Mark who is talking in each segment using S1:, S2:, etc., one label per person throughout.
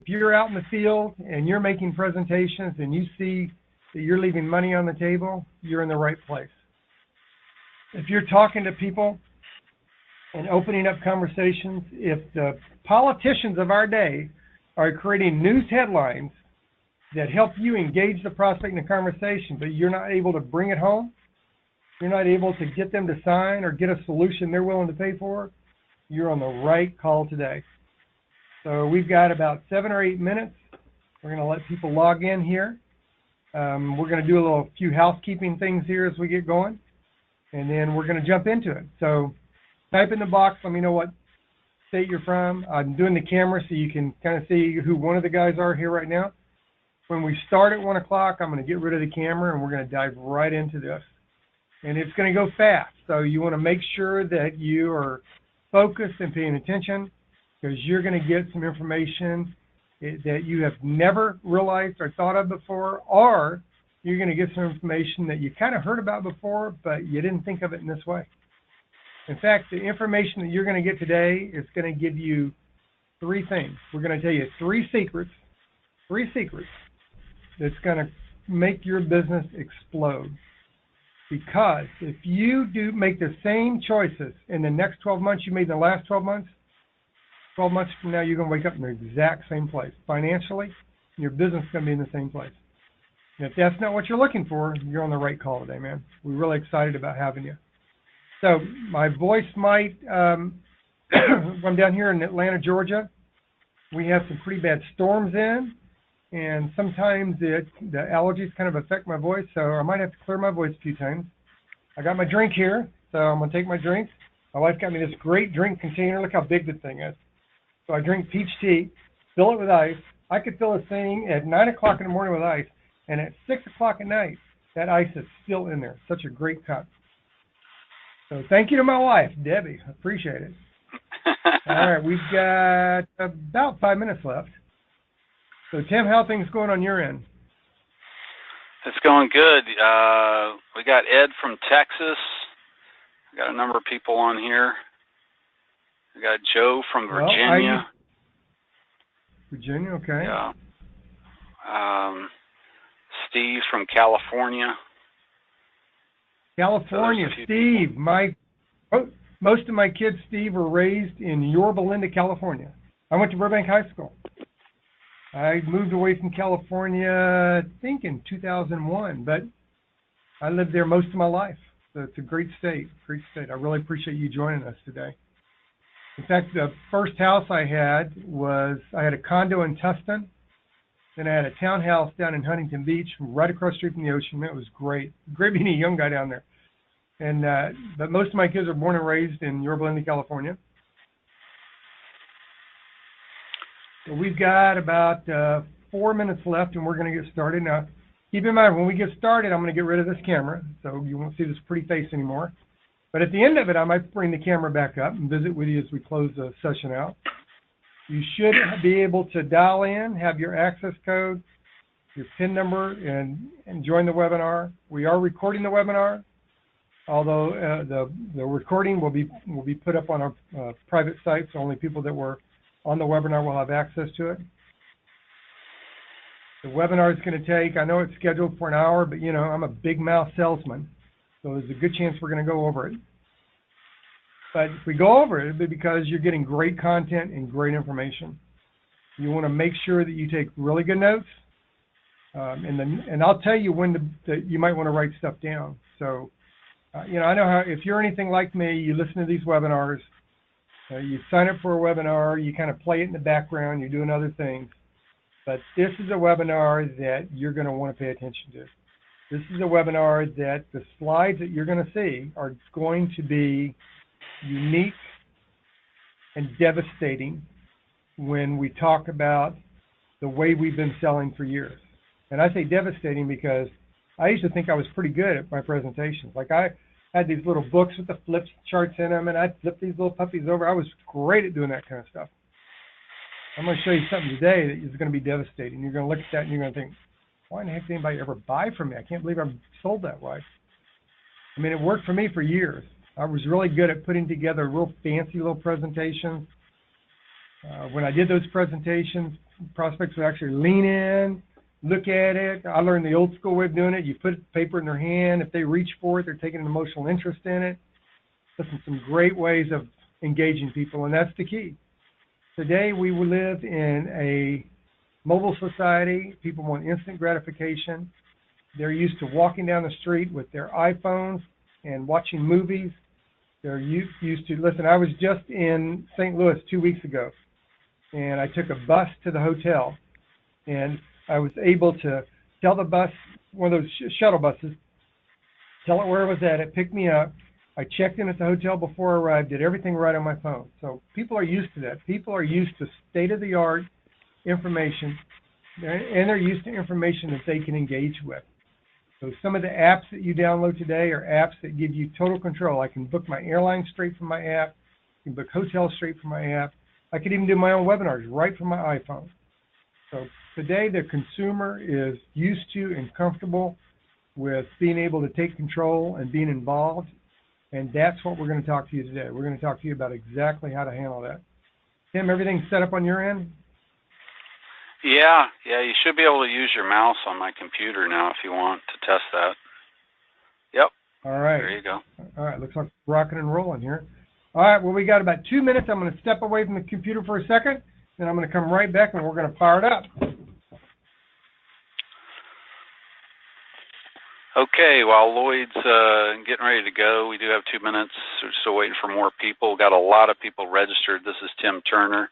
S1: If you're out in the field and you're making presentations and you see that you're leaving money on the table, you're in the right place. If you're talking to people and opening up conversations, if the politicians of our day are creating news headlines that help you engage the prospect in a conversation, but you're not able to bring it home, you're not able to get them to sign or get a solution they're willing to pay for, you're on the right call today. So we've got about 7 or 8 minutes. We're going to let people log in here. We're going to do a few housekeeping things here as we get going, and then we're going to jump into it. So type in the box, let me know what state you're from. I'm doing the camera so you can kind of see who one of the guys are here right now. When we start at 1 o'clock, I'm going to get rid of the camera, and we're going to dive right into this. And it's going to go fast, so you want to make sure that you are focused and paying attention, because you're going to get some information that you have never realized or thought of before, or you're going to get some information that you kind of heard about before, but you didn't think of it in this way. In fact, the information that you're going to get today is going to give you 3 things. We're going to tell you 3 secrets that's going to make your business explode. Because if you do make the same choices in the next 12 months you made in the last 12 months, 12 months from now, you're going to wake up in the exact same place. Financially, your business is going to be in the same place. And if that's not what you're looking for, you're on the right call today, man. We're really excited about having you. So my voice might, I'm down here in Atlanta, Georgia. We have some pretty bad storms in, and sometimes the allergies kind of affect my voice, so I might have to clear my voice a few times. I got my drink here, so I'm going to take my drink. My wife got me this great drink container. Look how big this thing is. So I drink peach tea, fill it with ice. I could fill this thing at 9 o'clock in the morning with ice, and at 6 o'clock at night, that ice is still in there. Such a great cup. So thank you to my wife, Debbie. I appreciate it. All right, we've got about 5 minutes left. So, Tim, how are things going on your end?
S2: It's going good. We got Ed from Texas. We got a number of people on here. We got Joe from Virginia.
S1: Virginia, okay.
S2: Yeah. Steve from California.
S1: California,
S2: so
S1: Steve. Most of my kids, Steve, were raised in Yorba Linda, California. I went to Burbank High School. I moved away from California, I think, in 2001, but I lived there most of my life. So it's a great state, great state. I really appreciate you joining us today. In fact, the first house I had a condo in Tustin, then I had a townhouse down in Huntington Beach, right across the street from the ocean. It was great. Great being a young guy down there. And but most of my kids are born and raised in Yorba Linda, California. So we've got about 4 minutes left, and we're going to get started. Now, keep in mind, when we get started, I'm going to get rid of this camera, so you won't see this pretty face anymore. But at the end of it, I might bring the camera back up and visit with you as we close the session out. You should be able to dial in, have your access code, your PIN number, and join the webinar. We are recording the webinar, although the recording will be put up on our private site, so only people that were on the webinar will have access to it. The webinar is going to take, I know it's scheduled for an hour, but you know, I'm a big mouth salesman, so there's a good chance we're going to go over it. But if we go over it, it'll be because you're getting great content and great information. You want to make sure that you take really good notes, and I'll tell you when you might want to write stuff down. So, you know, I know how, if you're anything like me, you listen to these webinars, you sign up for a webinar, you kind of play it in the background, you're doing other things. But this is a webinar that you're going to want to pay attention to. This is a webinar that the slides that you're going to see are going to be unique and devastating when we talk about the way we've been selling for years. And I say devastating because I used to think I was pretty good at my presentations. Like I had these little books with the flip charts in them, and I'd flip these little puppies over. I was great at doing that kind of stuff. I'm going to show you something today that is going to be devastating. You're going to look at that and you're going to think, why in the heck did anybody ever buy from me? I can't believe I'm sold that way. I mean, it worked for me for years. I was really good at putting together real fancy little presentations. When I did those presentations, prospects would actually lean in, look at it. I learned the old school way of doing it. You put paper in their hand. If they reach for it, they're taking an emotional interest in it. Listen, some great ways of engaging people, and that's the key. Today, we live in a mobile society. People want instant gratification. They're used to walking down the street with their iPhones and watching movies. They're used to, listen, I was just in St. Louis 2 weeks ago, and I took a bus to the hotel, and I was able to tell the bus, one of those shuttle buses, tell it where it was at. It picked me up. I checked in at the hotel before I arrived, did everything right on my phone. So people are used to that. People are used to state-of-the-art information, and they're used to information that they can engage with. So some of the apps that you download today are apps that give you total control. I can book my airline straight from my app. I can book hotels straight from my app. I could even do my own webinars right from my iPhone. So today the consumer is used to and comfortable with being able to take control and being involved. And that's what we're going to talk to you today. We're going to talk to you about exactly how to handle that. Tim, everything set up on your end?
S2: Yeah, you should be able to use your mouse on my computer now if you want to test that. Yep.
S1: All right.
S2: There you go.
S1: All right, looks like we're rocking and rolling here. All right, well, we got about 2 minutes. I'm going to step away from the computer for a second, then I'm going to come right back and we're going to fire it up.
S2: Okay, while Lloyd's getting ready to go, we do have 2 minutes. We're still waiting for more people. Got a lot of people registered. This is Tim Turner,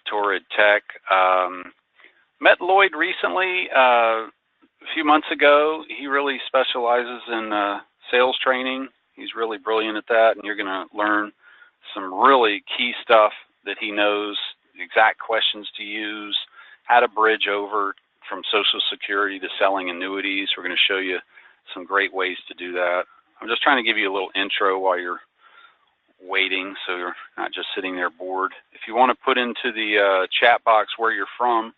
S2: Torrid Tech. Met Lloyd recently, a few months ago. He really specializes in sales training. He's really brilliant at that, and you're going to learn some really key stuff that he knows, exact questions to use, how to bridge over from Social Security to selling annuities. We're going to show you some great ways to do that. I'm just trying to give you a little intro while you're waiting so you're not just sitting there bored. If you want to put into the chat box where you're from,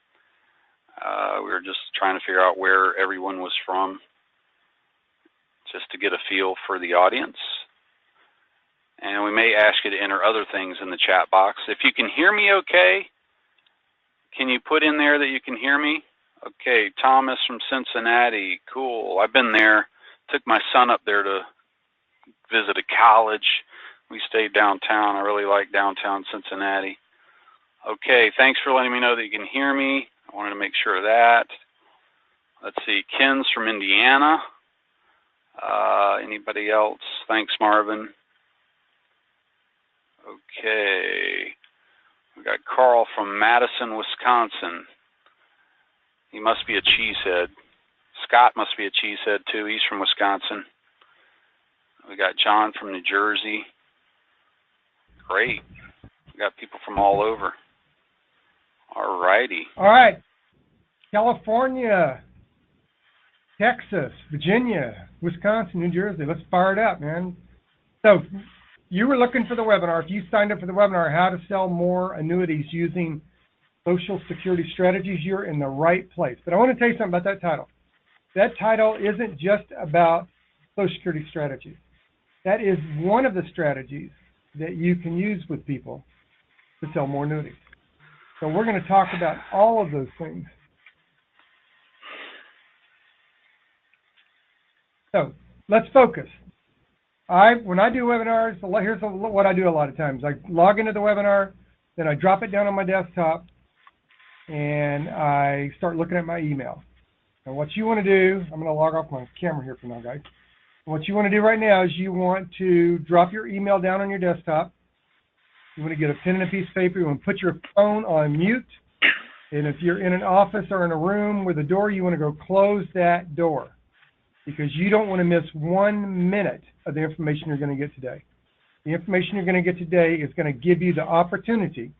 S2: we were just trying to figure out where everyone was from just to get a feel for the audience. And we may ask you to enter other things in the chat box. If you can hear me okay, can you put in there that you can hear me? Okay, Thomas from Cincinnati, cool. I've been there, took my son up there to visit a college. We stayed downtown. I really like downtown Cincinnati. Okay, thanks for letting me know that you can hear me. I wanted to make sure of that. Let's see, Ken's from Indiana. Anybody else? Thanks, Marvin. Okay, we got Carl from Madison, Wisconsin. He must be a cheesehead. Scott must be a cheesehead too. He's from Wisconsin. We got John from New Jersey. Great. We got people from all over. All righty.
S1: All right. California, Texas, Virginia, Wisconsin, New Jersey. Let's fire it up, man. So you were looking for the webinar. If you signed up for the webinar, how to sell more annuities using Social Security strategies, you're in the right place. But I want to tell you something about that title. That title isn't just about Social Security strategies. That is one of the strategies that you can use with people to sell more annuities. So we're going to talk about all of those things. So let's focus. When I do webinars, here's what I do a lot of times. I log into the webinar, then I drop it down on my desktop, and I start looking at my email. And what you want to do, I'm going to log off my camera here for now, guys. What you want to do right now is you want to drop your email down on your desktop. You want to get a pen and a piece of paper. You want to put your phone on mute. And if you're in an office or in a room with a door, you want to go close that door, because you don't want to miss 1 minute of the information you're going to get today. The information you're going to get today is going to give you the opportunity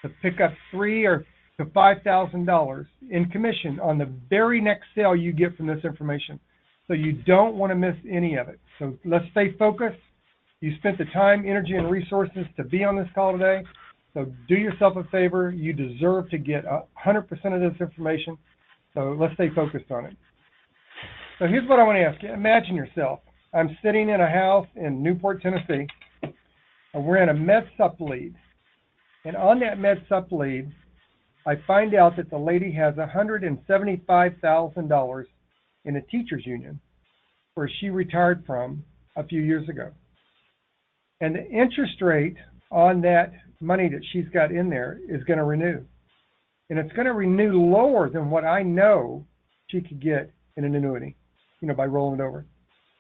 S1: to pick up $3,000 to $5,000 in commission on the very next sale you get from this information. So you don't want to miss any of it. So let's stay focused. You spent the time, energy, and resources to be on this call today. So do yourself a favor. You deserve to get 100% of this information. So let's stay focused on it. So here's what I want to ask you. Imagine yourself. I'm sitting in a house in Newport, Tennessee, and we're in a med sup lead. And on that Med Sup lead, I find out that the lady has $175,000 in a teachers union where she retired from a few years ago. And the interest rate on that money that she's got in there is going to renew. And it's going to renew lower than what I know she could get in an annuity, by rolling it over.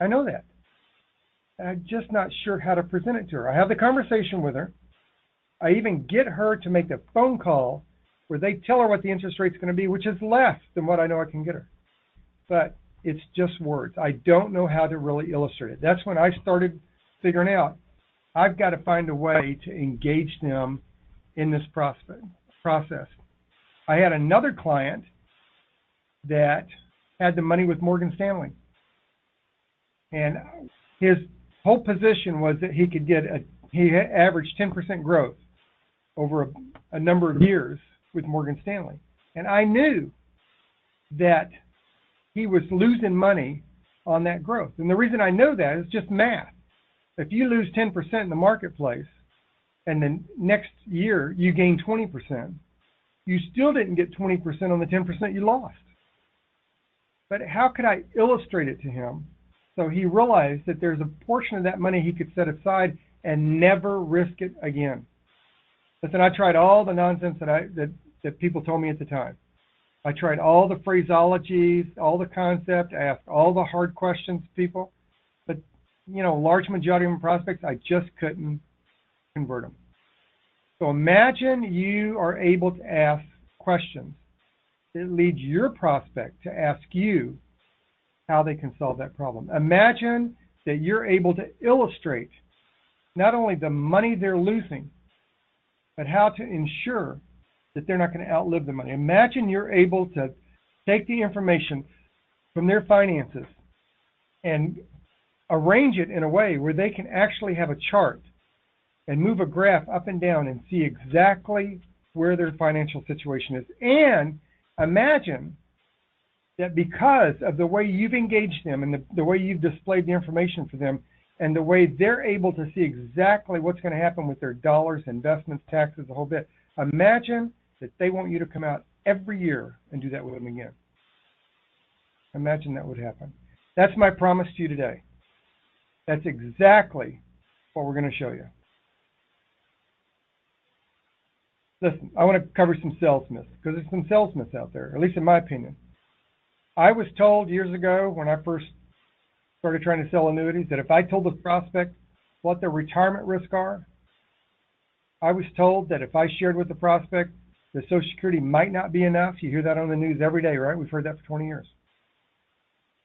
S1: I know that. I'm just not sure how to present it to her. I have the conversation with her. I even get her to make the phone call where they tell her what the interest rate's going to be, which is less than what I know I can get her. But it's just words. I don't know how to really illustrate it. That's when I started figuring out I've got to find a way to engage them in this process. I had another client that had the money with Morgan Stanley. And his whole position was that he could he averaged 10% growth over a number of years with Morgan Stanley. And I knew that he was losing money on that growth. And the reason I know that is just math. If you lose 10% in the marketplace and then next year you gain 20%, you still didn't get 20% on the 10% you lost. But how could I illustrate it to him so he realized that there's a portion of that money he could set aside and never risk it again? Listen, I tried all the nonsense that people told me at the time. I tried all the phraseologies, all the concept. I asked all the hard questions to people. But, large majority of my prospects, I just couldn't convert them. So imagine you are able to ask questions that lead your prospect to ask you how they can solve that problem. Imagine that you're able to illustrate not only the money they're losing, but how to ensure that they're not going to outlive the money. Imagine you're able to take the information from their finances and arrange it in a way where they can actually have a chart and move a graph up and down and see exactly where their financial situation is. And imagine that because of the way you've engaged them and the way you've displayed the information for them and the way they're able to see exactly what's going to happen with their dollars, investments, taxes, the whole bit, imagine that they want you to come out every year and do that with them again. Imagine that would happen. That's my promise to you today. That's exactly what we're going to show you. Listen, I want to cover some sales myths because there's some sales myths out there, at least in my opinion. I was told years ago when I first started trying to sell annuities that if I told the prospect what their retirement risks are, I was told that if I shared with the prospect that Social Security might not be enough. You hear that on the news every day, right? We've heard that for 20 years.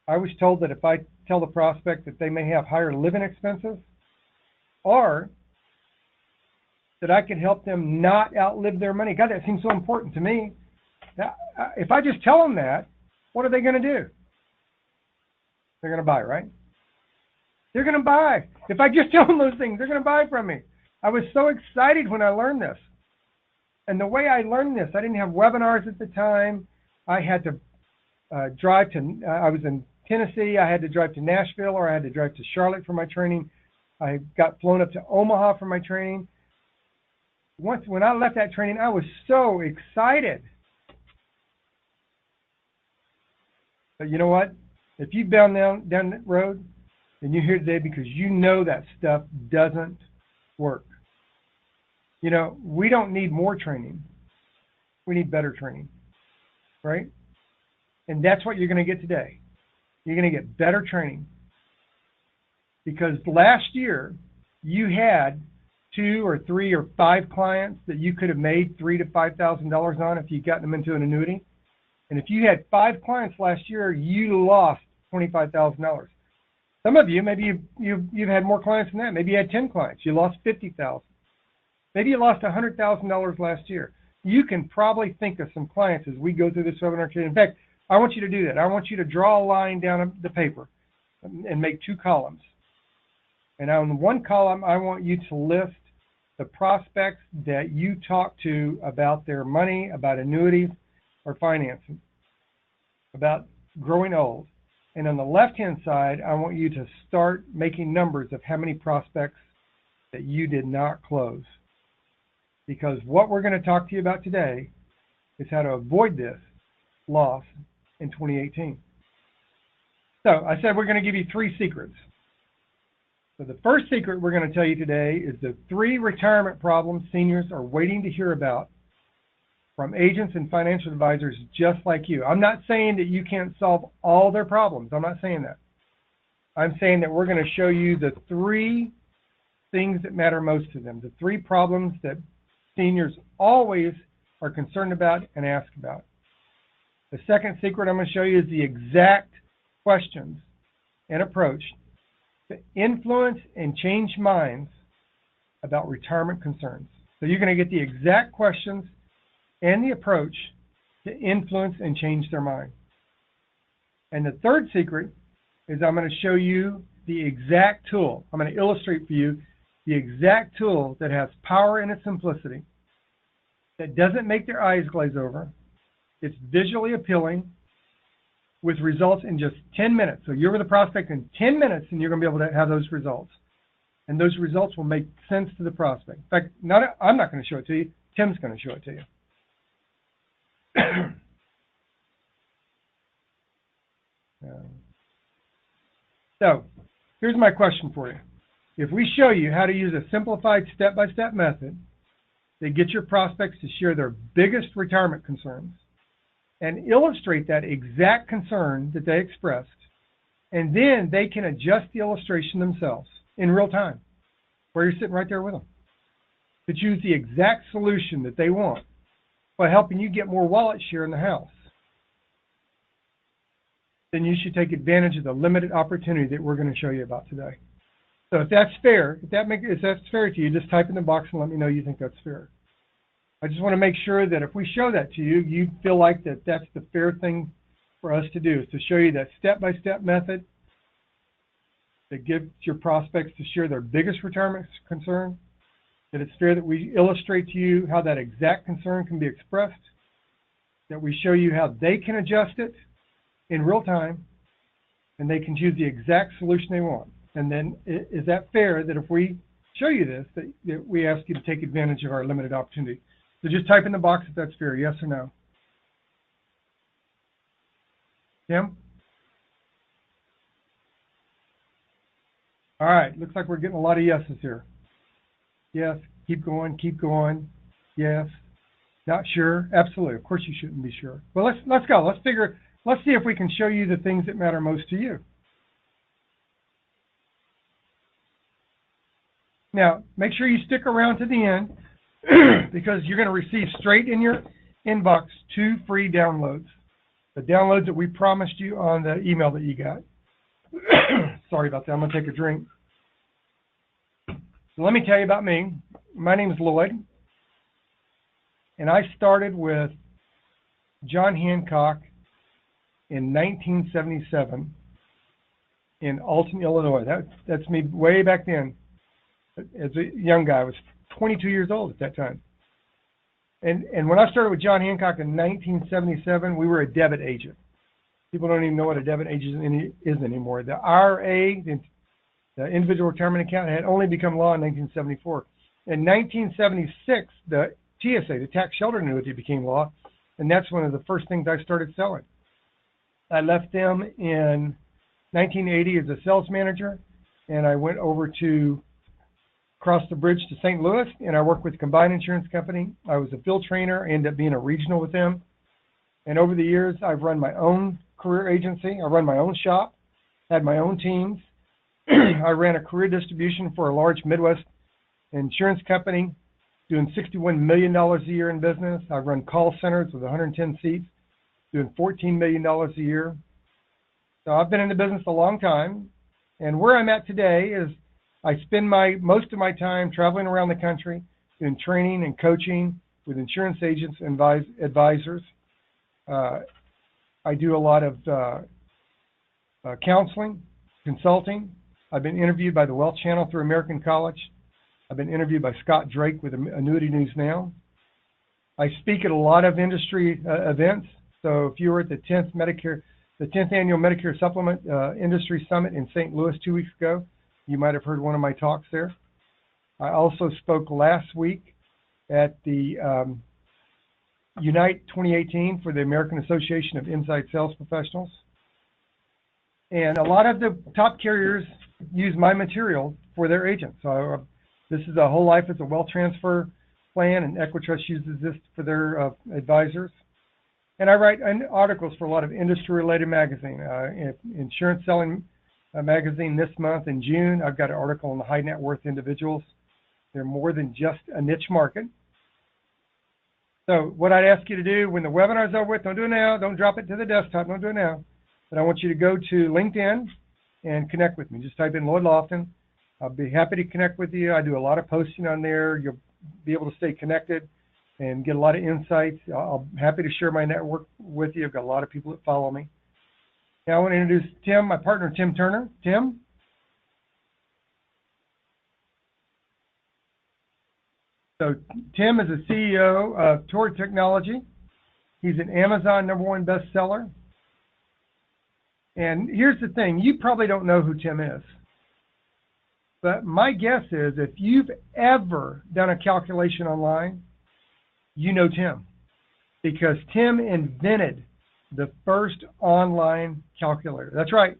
S1: I was told that if I tell the prospect that they may have higher living expenses, or that I could help them not outlive their money. God, that seems so important to me. Now, if I just tell them that, what are they going to do? They're going to buy, right? They're going to buy. If I just tell them those things, they're going to buy from me. I was so excited when I learned this. And the way I learned this, I didn't have webinars at the time. I had to drive to, I was in Tennessee. I had to drive to Nashville, or I had to drive to Charlotte for my training. I got flown up to Omaha for my training. When I left that training, I was so excited. But you know what? If you've been down that road, then you're here today because you know that stuff doesn't work. You know, we don't need more training. We need better training, right? And that's what you're going to get today. You're going to get better training. Because last year, you had 2 or 3 or 5 clients that you could have made $3,000 to $5,000 on if you got them into an annuity. And if you had 5 clients last year, you lost $25,000. Some of you, maybe you've had more clients than that. Maybe you had 10 clients. You lost $50,000. Maybe you lost $100,000 last year. You can probably think of some clients as we go through this webinar today. In fact, I want you to do that. I want you to draw a line down the paper and make 2 columns. And on one column, I want you to list the prospects that you talk to about their money, about annuities or financing, about growing old. And on the left-hand side, I want you to start making numbers of how many prospects that you did not close. because what we're going to talk to you about today is how to avoid this loss in 2018. So I said we're going to give you 3 secrets. So the first secret we're going to tell you today is the 3 retirement problems seniors are waiting to hear about from agents and financial advisors just like you. I'm not saying that you can't solve all their problems. I'm not saying that. I'm saying that we're going to show you the 3 things that matter most to them, the 3 problems that seniors always are concerned about and ask about. The second secret I'm going to show you is the exact questions and approach to influence and change minds about retirement concerns. So you're going to get the exact questions and the approach to influence and change their mind. And the third secret is I'm going to show you the exact tool. I'm going to illustrate for you the exact tool that has power in its simplicity, that doesn't make their eyes glaze over. It's visually appealing with results in just 10 minutes. So you're with a prospect in 10 minutes and you're going to be able to have those results. And those results will make sense to the prospect. In fact, I'm not going to show it to you. Tim's going to show it to you. So here's my question for you. If we show you how to use a simplified step-by-step method that gets your prospects to share their biggest retirement concerns and illustrate that exact concern that they expressed, and then they can adjust the illustration themselves in real time, where you're sitting right there with them, to choose the exact solution that they want by helping you get more wallet share in the house, then you should take advantage of the limited opportunity that we're going to show you about today. So if that's fair, if that's fair to you, just type in the box and let me know you think that's fair. I just want to make sure that if we show that to you, you feel like that's the fair thing for us to do, is to show you that step-by-step method that gives your prospects to share their biggest retirement concern, that it's fair that we illustrate to you how that exact concern can be expressed, that we show you how they can adjust it in real time, and they can choose the exact solution they want. And then is that fair that if we show you this, that we ask you to take advantage of our limited opportunity? So just type in the box if that's fair, yes or no. Tim? All right, looks like we're getting a lot of yeses here. Yes, keep going, yes, not sure, absolutely, of course you shouldn't be sure. Well, let's go, let's see if we can show you the things that matter most to you. Now, make sure you stick around to the end because you're going to receive straight in your inbox 2 free downloads. The downloads that we promised you on the email that you got. Sorry about that. I'm going to take a drink. So let me tell you about me. My name is Lloyd, and I started with John Hancock in 1977 in Alton, Illinois. That's me way back then. As a young guy, I was 22 years old at that time. And when I started with John Hancock in 1977, we were a debit agent. People don't even know what a debit agent is anymore. The IRA, the individual retirement account, had only become law in 1974. In 1976, the TSA, the tax shelter annuity, became law, and that's one of the first things I started selling. I left them in 1980 as a sales manager, and I went over to cross the bridge to St. Louis, and I worked with a combined insurance company. I was a field trainer, ended up being a regional with them. And over the years, I've run my own career agency. I run my own shop, had my own teams. I ran a career distribution for a large Midwest insurance company, doing $61 million a year in business. I've run call centers with 110 seats, doing $14 million a year. So I've been in the business a long time. And where I'm at today is I spend most of my time traveling around the country doing training and coaching with insurance agents and advisors. I do a lot of counseling, consulting. I've been interviewed by the Wealth Channel through American College. I've been interviewed by Scott Drake with Annuity News Now. I speak at a lot of industry events. So if you were at the 10th annual Medicare Supplement Industry Summit in St. Louis 2 weeks ago, you might have heard one of my talks there. I also spoke last week at the Unite 2018 for the American Association of Inside Sales Professionals. And a lot of the top carriers use my material for their agents. So this is a whole life as a wealth transfer plan, and Equitrust uses this for their advisors. And I write articles for a lot of industry-related magazine. Insurance Selling magazine this month in June, I've got an article on the high net worth individuals. They're more than just a niche market. So what I'd ask you to do when the webinar's over with, don't do it now, don't drop it to the desktop, don't do it now. But I want you to go to LinkedIn and connect with me. Just type in Lloyd Lofton. I'll be happy to connect with you. I do a lot of posting on there. You'll be able to stay connected and get a lot of insights. I'm happy to share my network with you. I've got a lot of people that follow me. Now I want to introduce Tim, my partner, Tim Turner. Tim? So Tim is the CEO of Torrid Technology. He's an Amazon #1 bestseller. And here's the thing, you probably don't know who Tim is. But my guess is if you've ever done a calculation online, you know Tim. Because Tim invented the first online calculator. That's right.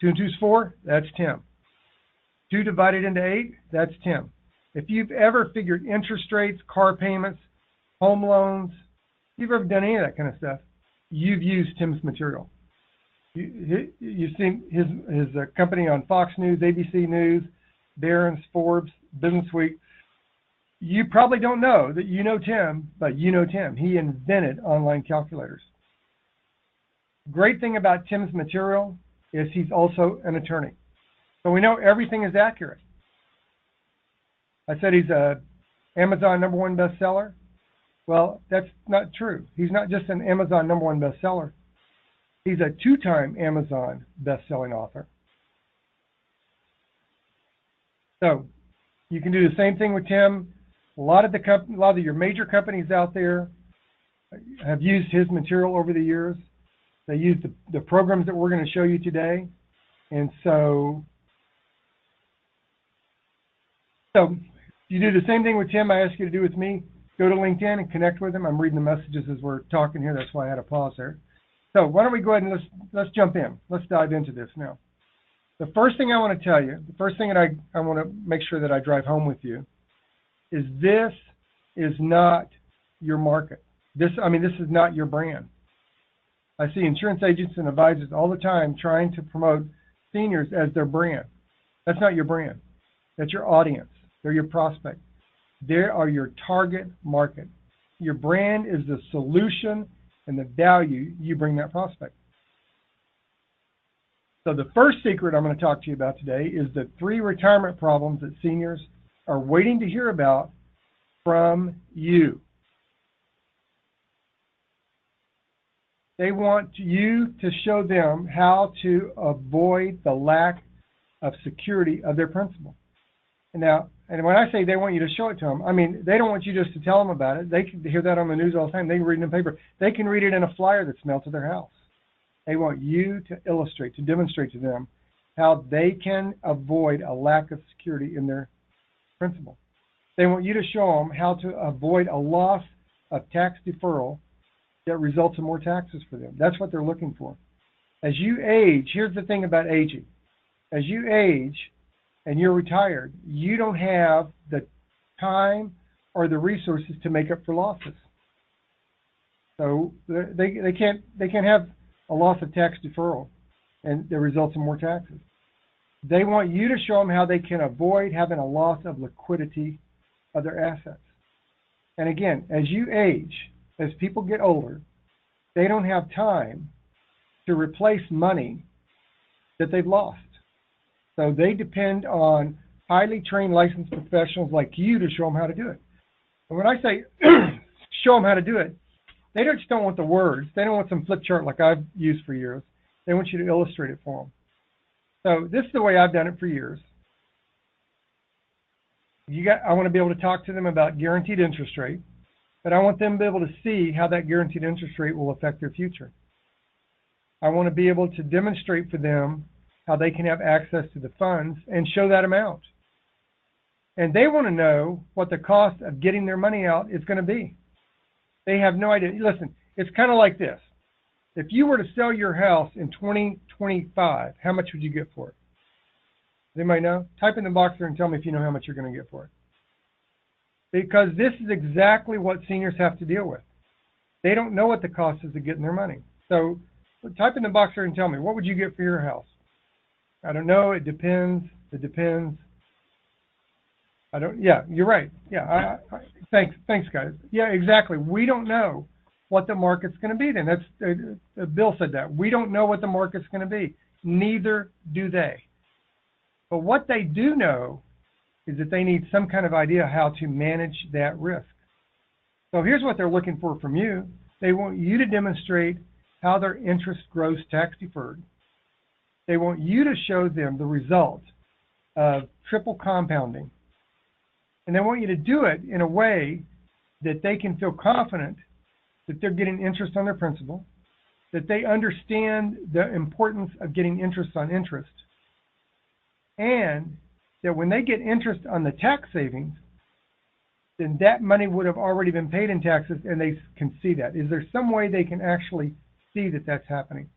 S1: 2 and 2 is 4, that's Tim. 2 divided into 8, that's Tim. If you've ever figured interest rates, car payments, home loans, if you've ever done any of that kind of stuff, you've used Tim's material. You've seen his company on Fox News, ABC News, Barron's, Forbes, Business Week. You probably don't know that you know Tim, but you know Tim. He invented online calculators. Great thing about Tim's material is he's also an attorney. So we know everything is accurate. I said he's a Amazon #1 bestseller. Well, that's not true. He's not just an Amazon #1 bestseller. He's a 2-time Amazon best-selling author. So you can do the same thing with Tim. A lot of your major companies out there have used his material over the years. They use the programs that we're going to show you today. And so you do the same thing with Tim I ask you to do with me. Go to LinkedIn and connect with him. I'm reading the messages as we're talking here. That's why I had a pause there. So why don't we go ahead and let's jump in. Let's dive into this now. The first thing I want to tell you, the first thing that I want to make sure that I drive home with you is this is not your market. This is not your brand. I see insurance agents and advisors all the time trying to promote seniors as their brand. That's not your brand. That's your audience. They're your prospect. They are your target market. Your brand is the solution and the value you bring that prospect. So the first secret I'm going to talk to you about today is the 3 retirement problems that seniors are waiting to hear about from you. They want you to show them how to avoid the lack of security of their principal. And when I say they want you to show it to them, I mean, they don't want you just to tell them about it. They can hear that on the news all the time. They can read it in the paper. They can read it in a flyer that's mailed to their house. They want you to illustrate, to demonstrate to them how they can avoid a lack of security in their principal. They want you to show them how to avoid a loss of tax deferral that results in more taxes for them. That's what they're looking for. As you age, here's the thing about aging. As you age and you're retired, you don't have the time or the resources to make up for losses. So they can't have a loss of tax deferral and that results in more taxes. They want you to show them how they can avoid having a loss of liquidity of their assets. And again, as you age, as people get older, they don't have time to replace money that they've lost. So they depend on highly trained licensed professionals like you to show them how to do it. And when I say show them how to do it, they just don't want the words. They don't want some flip chart like I've used for years. They want you to illustrate it for them. So this is the way I've done it for years. I want to be able to talk to them about guaranteed interest rate, but I want them to be able to see how that guaranteed interest rate will affect their future. I want to be able to demonstrate for them how they can have access to the funds and show that amount. And they want to know what the cost of getting their money out is going to be. They have no idea. Listen, it's kind of like this. If you were to sell your house in 2025, how much would you get for it? Does anybody know? Type in the box there and tell me if you know how much you're going to get for it. Because this is exactly what seniors have to deal with. They don't know what the cost is of getting their money. So type in the box there and tell me, what would you get for your house? I don't know. It depends. It depends. Yeah, you're right. Yeah, thanks, guys. Yeah, exactly. We don't know what the market's going to be then. That's Bill said that. We don't know what the market's going to be. Neither do they. But what they do know is that they need some kind of idea how to manage that risk. So here's what they're looking for from you. They want you to demonstrate how their interest grows tax deferred. They want you to show them the result of triple compounding. And they want you to do it in a way that they can feel confident that they're getting interest on their principal, that they understand the importance of getting interest on interest, and that when they get interest on the tax savings, then that money would have already been paid in taxes, and they can see that. Is there some way they can actually see that that's happening?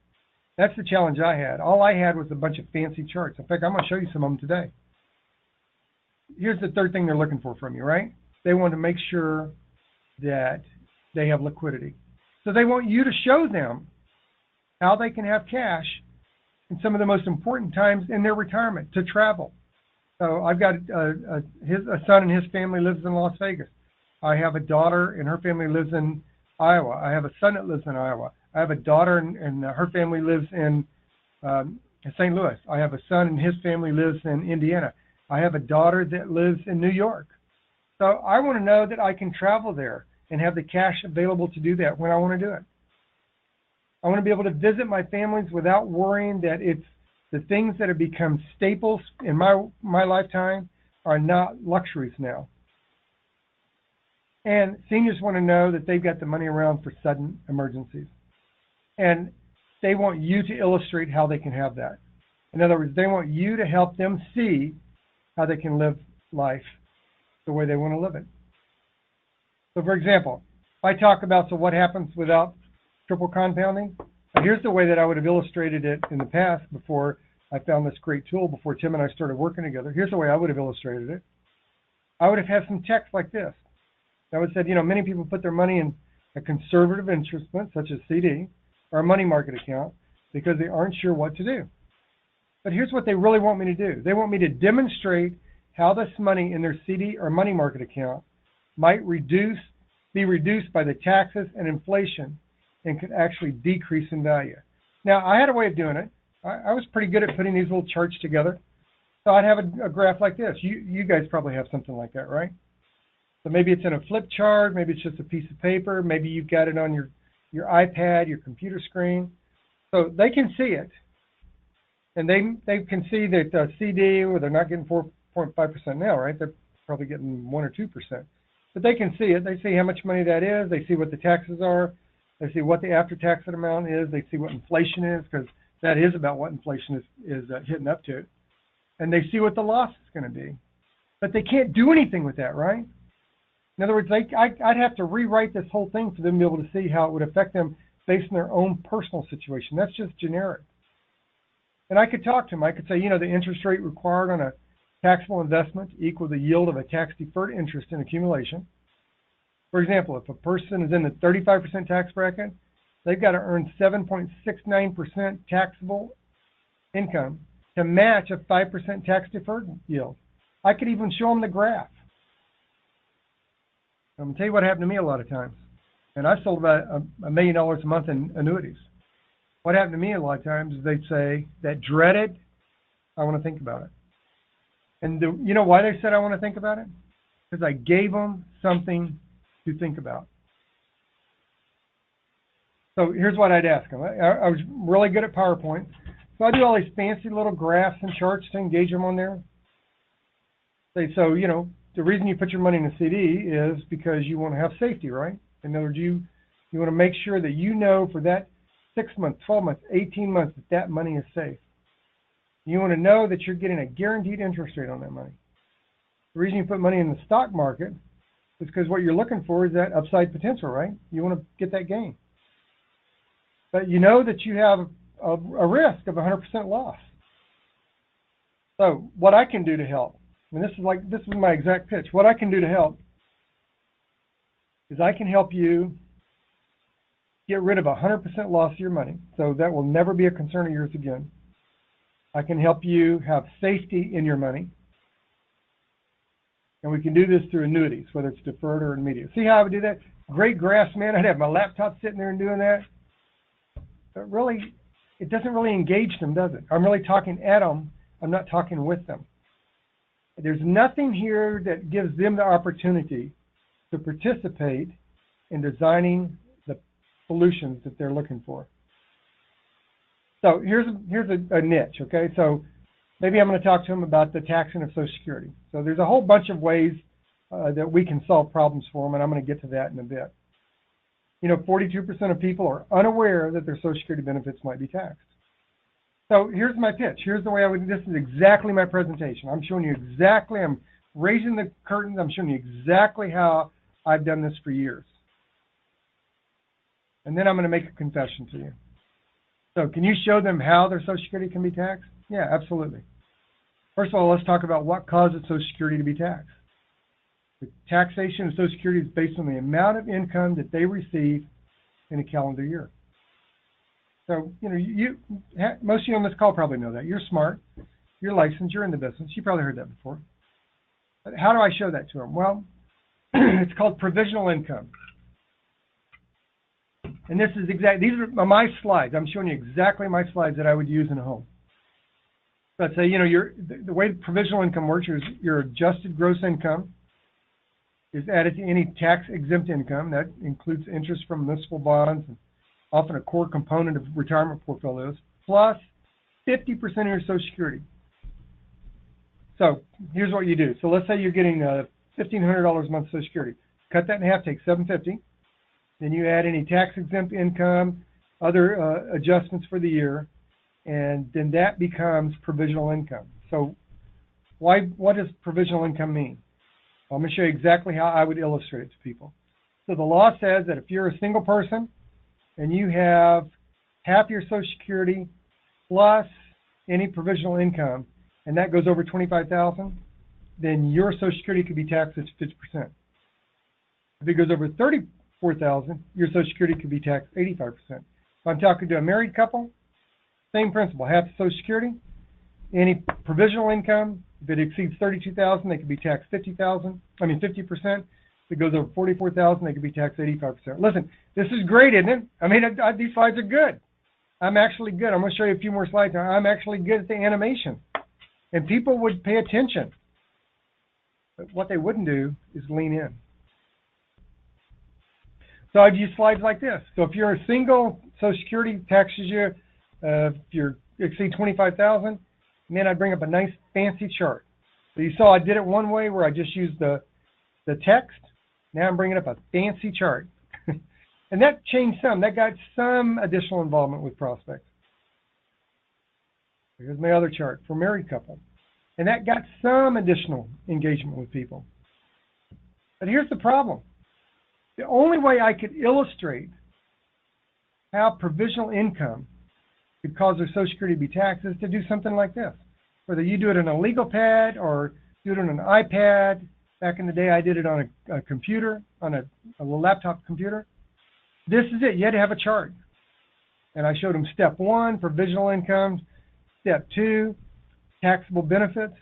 S1: That's the challenge I had. All I had was a bunch of fancy charts. In fact, I'm going to show you some of them today. Here's the third thing they're looking for from you, right? They want to make sure that they have liquidity. So they want you to show them how they can have cash in some of the most important times in their retirement, to travel. So I've got a son and his family lives in Las Vegas. I have a daughter and her family lives in Iowa. I have a son that lives in Iowa. I have a daughter and her family lives in St. Louis. I have a son and his family lives in Indiana. I have a daughter that lives in New York. So I want to know that I can travel there and have the cash available to do that when I want to do it. I want to be able to visit my families without worrying that it's the things that have become staples in my lifetime are not luxuries now. And seniors want to know that they've got the money around for sudden emergencies. And they want you to illustrate how they can have that. In other words, they want you to help them see how they can live life the way they want to live it. So, for example, if I talk about, so what happens without triple compounding? Here's the way that I would have illustrated it in the past before I found this great tool, before Tim and I started working together. Here's the way I would have illustrated it. I would have had some text like this. I would have said, many people put their money in a conservative instrument, such as CD, or a money market account, because they aren't sure what to do. But here's what they really want me to do. They want me to demonstrate how this money in their CD or money market account might be reduced by the taxes and inflation and could actually decrease in value. Now, I had a way of doing it. I was pretty good at putting these little charts together. So I'd have a graph like this. You guys probably have something like that, right? So maybe it's in a flip chart. Maybe it's just a piece of paper. Maybe you've got it on your iPad, your computer screen. So they can see it. And they can see that CD, where they're not getting 4.5% now, right? They're probably getting 1 or 2%. But they can see it. They see how much money that is. They see what the taxes are. They see what the after-tax amount is. They see what inflation is, because that is about what inflation is hitting up to. And they see what the loss is going to be. But they can't do anything with that, right? In other words, I'd have to rewrite this whole thing for them to be able to see how it would affect them based on their own personal situation. That's just generic. And I could talk to them. I could say, the interest rate required on a taxable investment equal the yield of a tax-deferred interest in accumulation. For example, if a person is in the 35% tax bracket, they've got to earn 7.69% taxable income to match a 5% tax-deferred yield. I could even show them the graph. I'm going to tell you what happened to me a lot of times. And I sold about $1 million a month in annuities. What happened to me a lot of times is they'd say, that dreaded, I want to think about it. And you know why they said I want to think about it? Because I gave them something to think about. So here's what I'd ask them. I was really good at PowerPoint. So I do all these fancy little graphs and charts to engage them on there. So, the reason you put your money in a CD is because you want to have safety, right? In other words, you want to make sure that for that 6 months, 12 months, 18 months, that money is safe. You want to know that you're getting a guaranteed interest rate on that money. The reason you put money in the stock market is because what you're looking for is that upside potential, right? You want to get that gain. But you know that you have a risk of 100% loss. So what I can do to help, and this is my exact pitch, what I can do to help is I can help you get rid of 100% loss of your money, so that will never be a concern of yours again. I can help you have safety in your money. And we can do this through annuities, whether it's deferred or immediate. See how I would do that? Great grass, man. I'd have my laptop sitting there and doing that. But really, it doesn't really engage them, does it? I'm really talking at them. I'm not talking with them. There's nothing here that gives them the opportunity to participate in designing the solutions that they're looking for. So here's a niche, okay? So maybe I'm going to talk to them about the taxing of Social Security. So there's a whole bunch of ways that we can solve problems for them, and I'm going to get to that in a bit. 42% of people are unaware that their Social Security benefits might be taxed. So here's my pitch. Here's the way this is exactly my presentation. I'm showing you exactly, I'm raising the curtains, I'm showing you exactly how I've done this for years. And then I'm going to make a confession to you. So can you show them how their Social Security can be taxed? Yeah, absolutely. First of all, let's talk about what causes Social Security to be taxed. The taxation of Social Security is based on the amount of income that they receive in a calendar year. So, most of you on this call probably know that. You're smart, you're licensed, you're in the business. You probably heard that before. But how do I show that to them? Well, it's called provisional income. And this is these are my slides. I'm showing you exactly my slides that I would use in a home. Let's say, the way provisional income works is your adjusted gross income is added to any tax-exempt income. That includes interest from municipal bonds, and often a core component of retirement portfolios, plus 50% of your Social Security. So here's what you do. So let's say you're getting $1,500 a month Social Security. Cut that in half, take $750. Then you add any tax-exempt income, other adjustments for the year, and then that becomes provisional income. So what does provisional income mean? I'm going to show you exactly how I would illustrate it to people. So the law says that if you're a single person and you have half your Social Security plus any provisional income, and that goes over $25,000, then your Social Security could be taxed at 50%. If it goes over $34,000, your Social Security could be taxed 85%. If I'm talking to a married couple, same principle, half the Social Security, any provisional income, if it exceeds $32,000, they could be taxed 50%. If it goes over $44,000, they could be taxed 85%. Listen, this is great, isn't it? I mean, these slides are good. I'm actually good. I'm going to show you a few more slides now. I'm actually good at the animation. And people would pay attention. But what they wouldn't do is lean in. So I'd use slides like this. So if you're a single, Social Security taxes you, if you exceed $25,000, then I'd bring up a nice fancy chart. So you saw I did it one way where I just used the text. Now I'm bringing up a fancy chart. And that changed some. That got some additional involvement with prospects. Here's my other chart for married couple. And that got some additional engagement with people. But here's the problem. The only way I could illustrate how provisional income could cause their Social Security to be taxed is to do something like this. Whether you do it on a legal pad or do it on an iPad. Back in the day, I did it on a computer, on a laptop computer. This is it. You had to have a chart. And I showed them step 1, provisional income. Step 2, taxable benefits.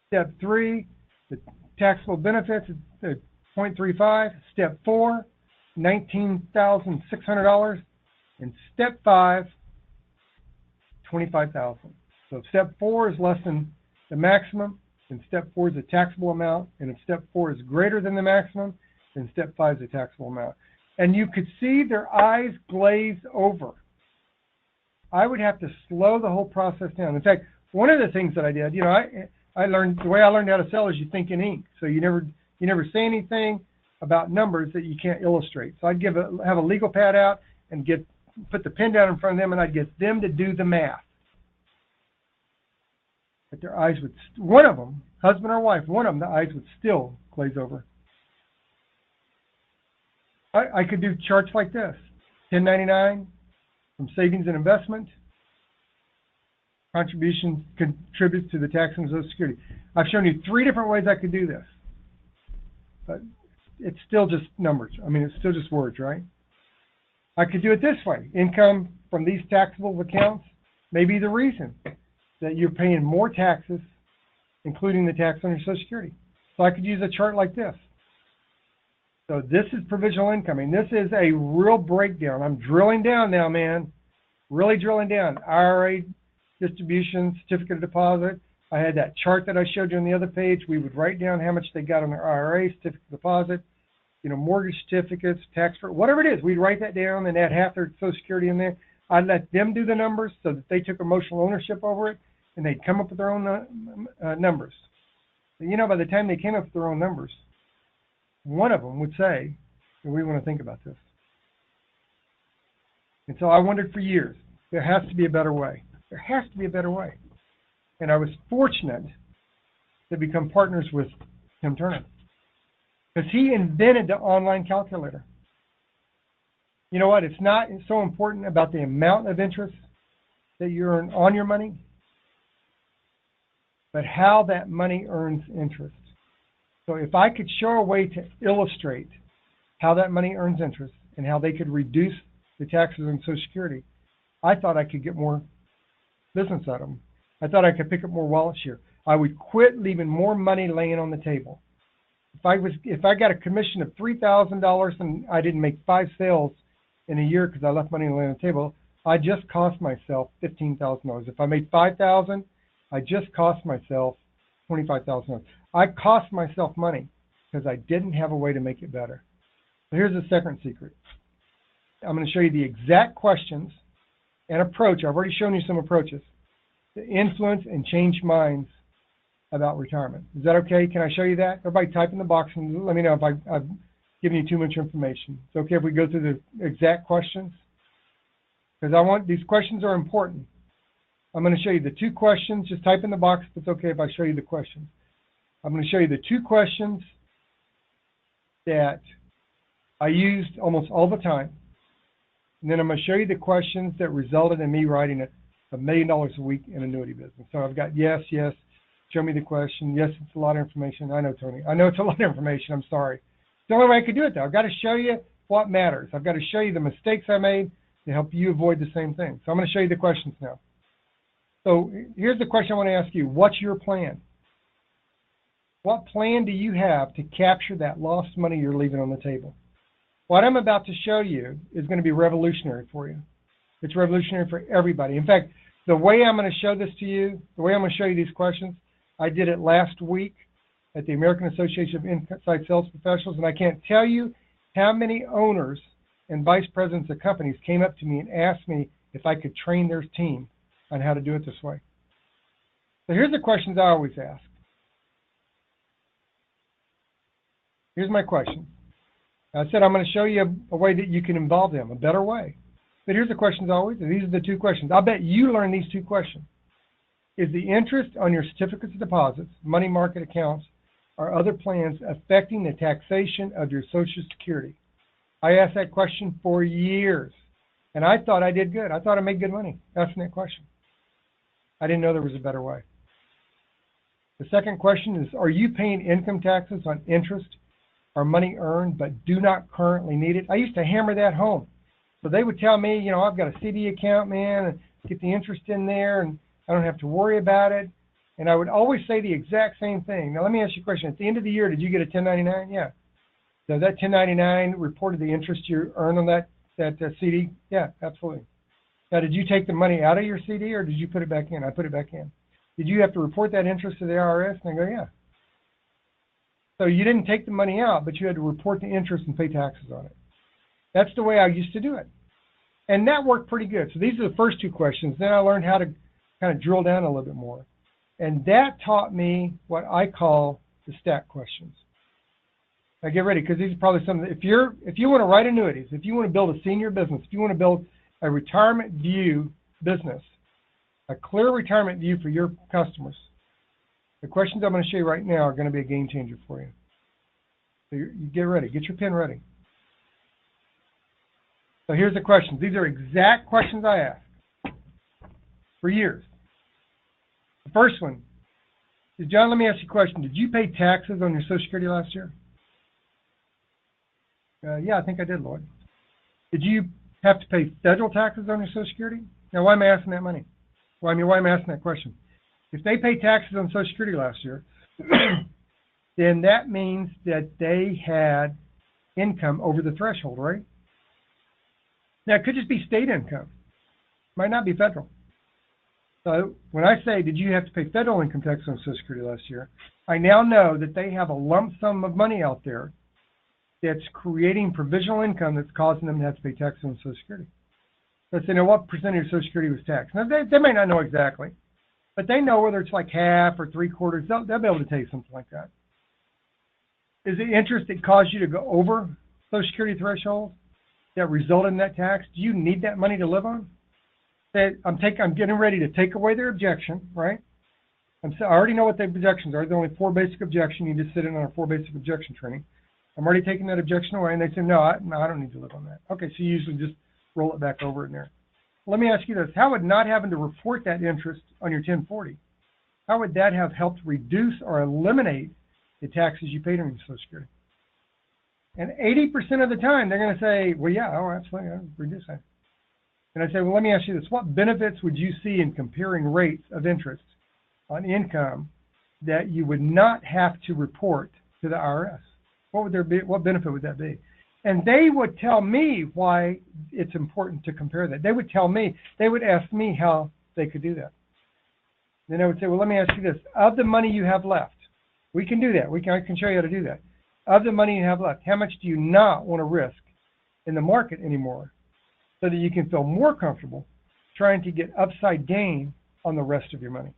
S1: Step 3, the taxable benefits at 0.35. Step 4, $19,600. And step 5, $25,000. So if step 4 is less than the maximum, then step 4 is a taxable amount. And if step 4 is greater than the maximum, then step 5 is a taxable amount. And you could see their eyes glaze over. I would have to slow the whole process down. In fact, one of the things that I did, I learned, the way I learned how to sell is you think in ink. So you never say anything about numbers that you can't illustrate. So I'd have a legal pad out and put the pen down in front of them, and I'd get them to do the math. But their eyes one of them, husband or wife, one of them, the eyes would still glaze over. I could do charts like this. 1099 from savings and investment. Contribution contributes to the tax and Social Security. I've shown you 3 different ways I could do this. But it's still just numbers. I mean, it's still just words, right? I could do it this way. Income from these taxable accounts may be the reason that you're paying more taxes, including the tax on your Social Security. So I could use a chart like this. So this is provisional income. And this is a real breakdown. I'm drilling down now, man. Really drilling down. IRA distribution, certificate of deposit. I had that chart that I showed you on the other page. We would write down how much they got on their IRA, certificate of deposit, mortgage certificates, tax, whatever it is. We'd write that down and add half their Social Security in there. I'd let them do the numbers so that they took emotional ownership over it, and they'd come up with their own numbers. And, by the time they came up with their own numbers, one of them would say, we want to think about this. And so I wondered for years, there has to be a better way. There has to be a better way. And I was fortunate to become partners with Tim Turner, because he invented the online calculator. You know what? It's not so important about the amount of interest that you earn on your money, but how that money earns interest. So if I could show a way to illustrate how that money earns interest and how they could reduce the taxes on Social Security, I thought I could get more business out of them. I thought I could pick up more wallet share. I would quit leaving more money laying on the table. If I got a commission of $3,000 and I didn't make 5 sales in a year because I left money laying on the table, I just cost myself $15,000. If I made $5,000, I just cost myself $25,000. I cost myself money because I didn't have a way to make it better. So here's the second secret. I'm going to show you the exact questions and approach. I've already shown you some approaches to influence and change minds about retirement. Is that okay? Can I show you that? Everybody type in the box and let me know if I've given you too much information. It's okay if we go through the exact questions? Because these questions are important. I'm going to show you the 2 questions. Just type in the box if it's okay if I show you the questions. I'm going to show you the 2 questions that I used almost all the time. And then I'm going to show you the questions that resulted in me writing $1 million a week in annuity business. So I've got yes, show me the question. Yes, it's a lot of information. I know, Tony. I know it's a lot of information. I'm sorry. It's the only way I could do it, though. I've got to show you what matters. I've got to show you the mistakes I made to help you avoid the same thing. So I'm going to show you the questions now. So here's the question I want to ask you. What's your plan? What plan do you have to capture that lost money you're leaving on the table? What I'm about to show you is going to be revolutionary for you. It's revolutionary for everybody. In fact, the way I'm going to show this to you, the way I'm going to show you these questions, I did it last week at the American Association of Inside Sales Professionals, and I can't tell you how many owners and vice presidents of companies came up to me and asked me if I could train their team on how to do it this way. So here's the questions I always ask. Here's my question. I said I'm going to show you a way that you can involve them, a better way. But here's the questions always, and these are the 2 questions. I'll bet you learn these 2 questions. Is the interest on your certificates of deposits, money market accounts, or other plans affecting the taxation of your Social Security? I asked that question for years, and I thought I did good. I thought I made good money asking that question. I didn't know there was a better way. The second question is, are you paying income taxes on interest or money earned but do not currently need it? I used to hammer that home. So they would tell me, I've got a CD account, man, and get the interest in there, and I don't have to worry about it. And I would always say the exact same thing. Now, let me ask you a question. At the end of the year, did you get a 1099? Yeah. So that 1099 reported the interest you earned on that CD? Yeah, absolutely. Now, did you take the money out of your CD or did you put it back in? I put it back in. Did you have to report that interest to the IRS? And I go, yeah. So you didn't take the money out, but you had to report the interest and pay taxes on it. That's the way I used to do it. And that worked pretty good. So these are the first 2 questions. Then I learned how to kind of drill down a little bit more. And that taught me what I call the stack questions. Now get ready, because these are probably some of the, if you want to write annuities, if you want to build a senior business, if you want to build a retirement view business, a clear retirement view for your customers, The questions I'm going to show you right now are going to be a game changer for you. So you get ready. Get your pen ready. So here's the questions. These are exact questions I asked for years. The first one is, John, let me ask you a question. Did you pay taxes on your Social Security last year? Yeah, I think I did, Lloyd. Did you have to pay federal taxes on your Social Security? Now, why am I asking that money? Why am I asking that question? If they pay taxes on Social Security last year, then that means that they had income over the threshold, right? Now, it could just be state income. It might not be federal. So when I say, did you have to pay federal income tax on Social Security last year, I now know that they have a lump sum of money out there that's creating provisional income that's causing them to have to pay tax on Social Security. So I say, now what percentage of Social Security was taxed? Now, they may not know exactly, but they know whether it's like half or three-quarters. They'll be able to tell you something like that. Is the interest that caused you to go over Social Security threshold that resulted in that tax? Do you need that money to live on? I'm getting ready to take away their objection, right? I already know what the objections are. There are only 4 basic objections. You just sit in on our 4 basic objection training. I'm already taking that objection away, and they say, no, I don't need to live on that. Okay, so you usually just roll it back over in there. Let me ask you this. How would not having to report that interest on your 1040, how would that have helped reduce or eliminate the taxes you paid on your Social Security? And 80% of the time, they're going to say, well, yeah, oh, absolutely, I'll reduce that. And I say, well, let me ask you this. What benefits would you see in comparing rates of interest on income that you would not have to report to the IRS? What would there be? What benefit would that be? And they would tell me why it's important to compare that. They would tell me, they would ask me how they could do that. Then I would say, well, let me ask you this. Of the money you have left, we can do that. I can show you how to do that. Of the money you have left, how much do you not want to risk in the market anymore so that you can feel more comfortable trying to get upside gain on the rest of your money?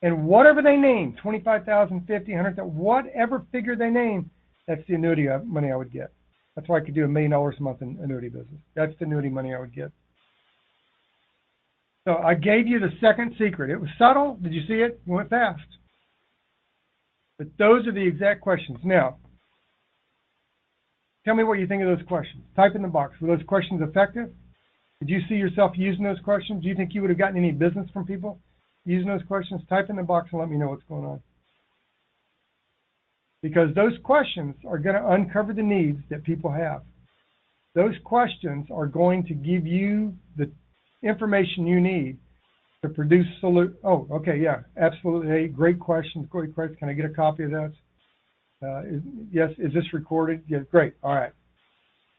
S1: And whatever they name, 25,000, 50, 100,000, whatever figure they name, that's the annuity money I would get. That's why I could do $1 million a month in annuity business. That's the annuity money I would get. So I gave you the second secret. It was subtle. Did you see it? It went fast. But those are the exact questions. Now, tell me what you think of those questions. Type in the box. Were those questions effective? Did you see yourself using those questions? Do you think you would have gotten any business from people using those questions? Type in the box and let me know what's going on. Because those questions are going to uncover the needs that people have. Those questions are going to give you the information you need to produce Oh, okay, yeah, absolutely. Hey, great questions, great questions. Can I get a copy of that? Yes, is this recorded? Yeah, great. All right.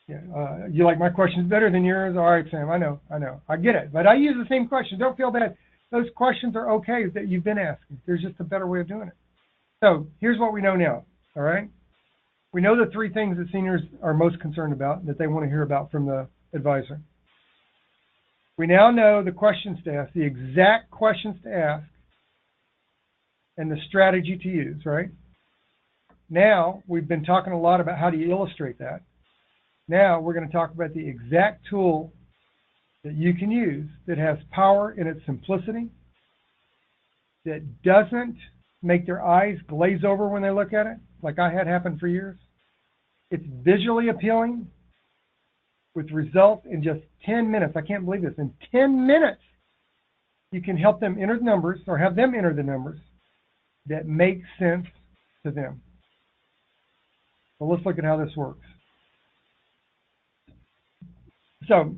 S1: Yeah, you like my questions better than yours? All right, Sam, I know. I get it. But I use the same questions. Don't feel bad. Those questions are okay that you've been asking. There's just a better way of doing it. So here's what we know now, all right? We know the 3 things that seniors are most concerned about, that they want to hear about from the advisor. We now know the questions to ask, the exact questions to ask, and the strategy to use, right? Now, we've been talking a lot about how do you illustrate that. Now, we're going to talk about the exact tool that you can use that has power in its simplicity, that doesn't make their eyes glaze over when they look at it, like I had happen for years. It's visually appealing with results in just 10 minutes. I can't believe this. In 10 minutes, you can help them enter the numbers or have them enter the numbers that make sense to them. So let's look at how this works. So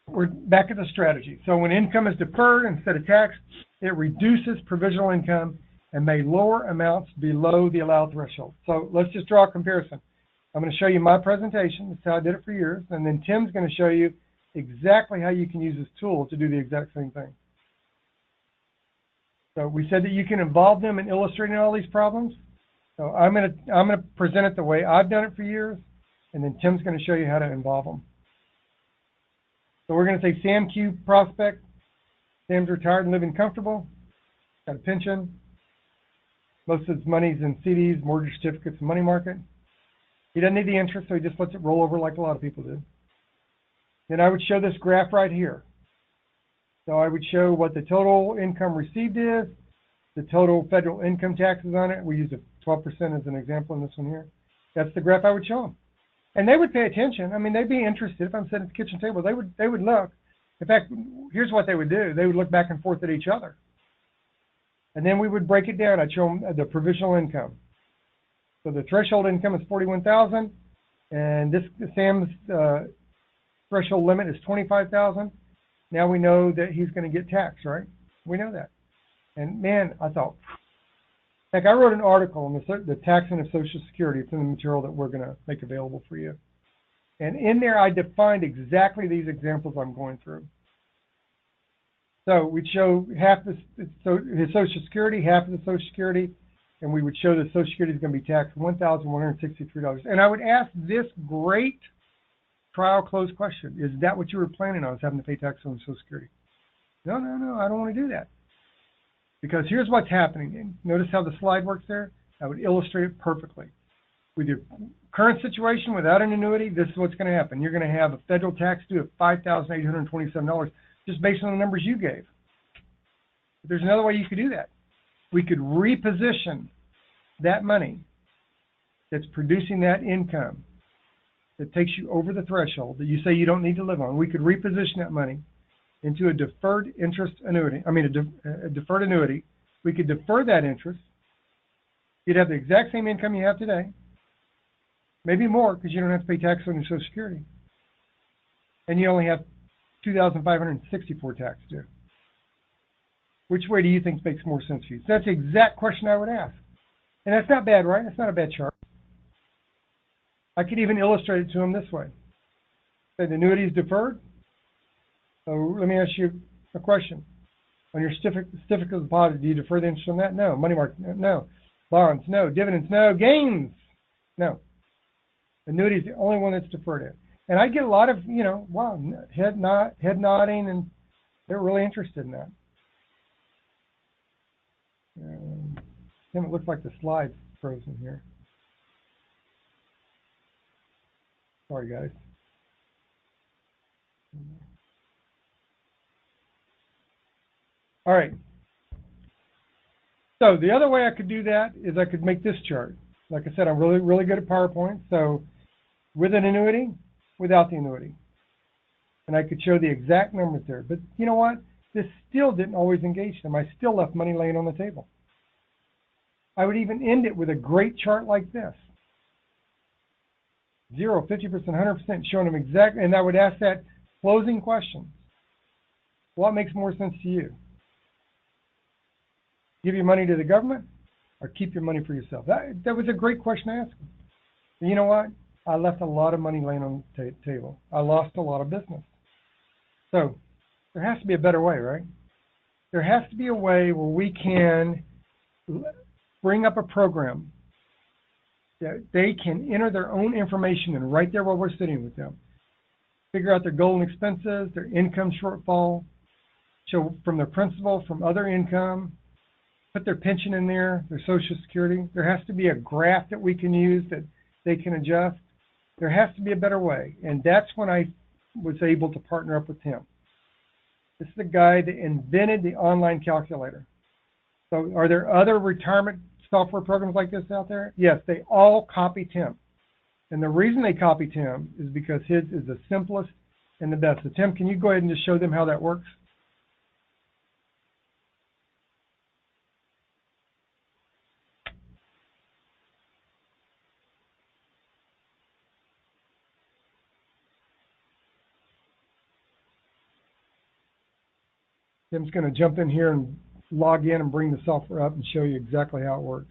S1: we're back at the strategy. So when income is deferred instead of taxed, it reduces provisional income and may lower amounts below the allowed threshold. So let's just draw a comparison. I'm going to show you my presentation. That's how I did it for years. And then Tim's going to show you exactly how you can use this tool to do the exact same thing. So we said that you can involve them in illustrating all these problems. So I'm going to present it the way I've done it for years, and then Tim's going to show you how to involve them. So we're going to say Sam Q prospect. Sam's retired and living comfortable. Got a pension. Most of his money's in CDs, mortgage certificates, and money market. He doesn't need the interest, so he just lets it roll over like a lot of people do. Then I would show this graph right here. So I would show what the total income received is, the total federal income taxes on it. We use a 12% as an example in this one here. That's the graph I would show them. And they would pay attention. I mean, they'd be interested. If I'm sitting at the kitchen table, they would look. In fact, here's what they would do. They would look back and forth at each other. And then we would break it down. I'd show them the provisional income. So the threshold income is $41,000, and Sam's threshold limit is $25,000. Now we know that he's going to get taxed, right? We know that. And man, I thought, heck, I wrote an article on the taxing of Social Security. It's in the material that we're going to make available for you. And in there, I defined exactly these examples I'm going through. So we'd show half his Social Security, half of the Social Security, and we would show that Social Security is going to be taxed $1,163. And I would ask this great trial close question: is that what you were planning on, is having to pay tax on Social Security? No, I don't want to do that. Because here's what's happening. And notice how the slide works there? I would illustrate it perfectly. With your current situation without an annuity, this is what's going to happen. You're going to have a federal tax due of $5,827 just based on the numbers you gave. But there's another way you could do that. We could reposition that money that's producing that income that takes you over the threshold that you say you don't need to live on. We could reposition that money into a deferred interest annuity. A deferred annuity. We could defer that interest. You'd have the exact same income you have today, maybe more because you don't have to pay tax on your Social Security, and you only have $2,564 tax due. Which way do you think makes more sense for you? So that's the exact question I would ask, and that's not bad, right? That's not a bad chart. I could even illustrate it to them this way. Say the annuity is deferred. So let me ask you a question. On your certificate of deposit, do you defer the interest on that? No. Money market? No. Bonds? No. Dividends? No. Gains? No. Annuity is the only one that's deferred in. And I get a lot of, wow, head nodding, and they're really interested in that. Tim, it looks like the slide's frozen here. Sorry, guys. All right. So the other way I could do that is I could make this chart. Like I said, I'm really, really good at PowerPoint. So with an annuity, without the annuity. And I could show the exact numbers there. But you know what? This still didn't always engage them. I still left money laying on the table. I would even end it with a great chart like this. 0, 50%, 100%, showing them exactly. And I would ask that closing question. What makes more sense to you? Give your money to the government or keep your money for yourself? That was a great question to ask them. And you know what? I left a lot of money laying on the table. I lost a lot of business. So there has to be a better way, right? There has to be a way where we can bring up a program that they can enter their own information in right there while we're sitting with them. Figure out their goal and expenses, their income shortfall, show from their principal, from other income, put their pension in there, their Social Security. There has to be a graph that we can use that they can adjust. There has to be a better way. And that's when I was able to partner up with Tim. This is the guy that invented the online calculator. So are there other retirement software programs like this out there? Yes, they all copy Tim. And the reason they copy Tim is because his is the simplest and the best. So Tim, can you go ahead and just show them how that works? Tim's going to jump in here and log in and bring the software up and show you exactly how it works.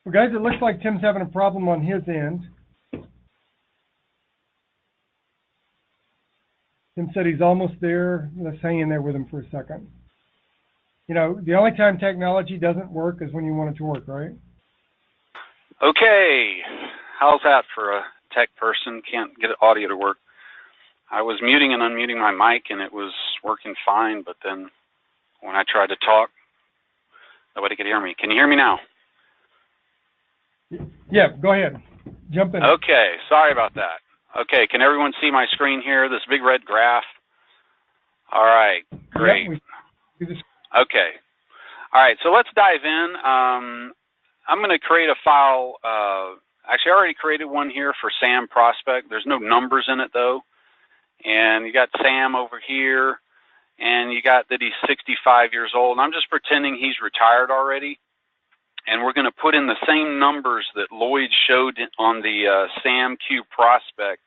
S1: Well, guys, it looks like Tim's having a problem on his end. Tim said he's almost there. Let's hang in there with him for a second. You know, the only time technology doesn't work is when you want it to work, right?
S2: Okay, how's that for a tech person? Can't get audio to work. I was muting and unmuting my mic and it was working fine, but then when I tried to talk, nobody could hear me. Can you hear me now?
S1: Yeah, go ahead. Jump in.
S2: Okay, sorry about that. Okay, can everyone see my screen here, this big red graph? All right, great. Okay. All right, so let's dive in. I'm going to create a file. Actually, I already created one here for Sam Prospect. There's no numbers in it, though. And you got Sam over here, and you got that he's 65 years old. And I'm just pretending he's retired already. And we're going to put in the same numbers that Lloyd showed on the Sam Q Prospect